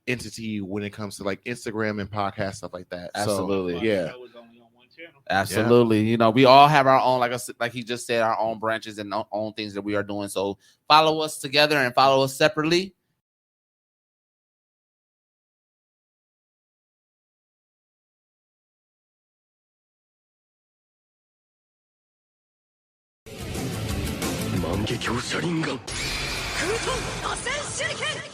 entity when it comes to like Instagram and podcast stuff like that. Absolutely. So, yeah. That was only on one channel. Absolutely. You know, we all have our own, like he just said, our own branches and own things that we are doing. So follow us together and follow us separately.万華鏡車輪眼空遁螺旋手裏剣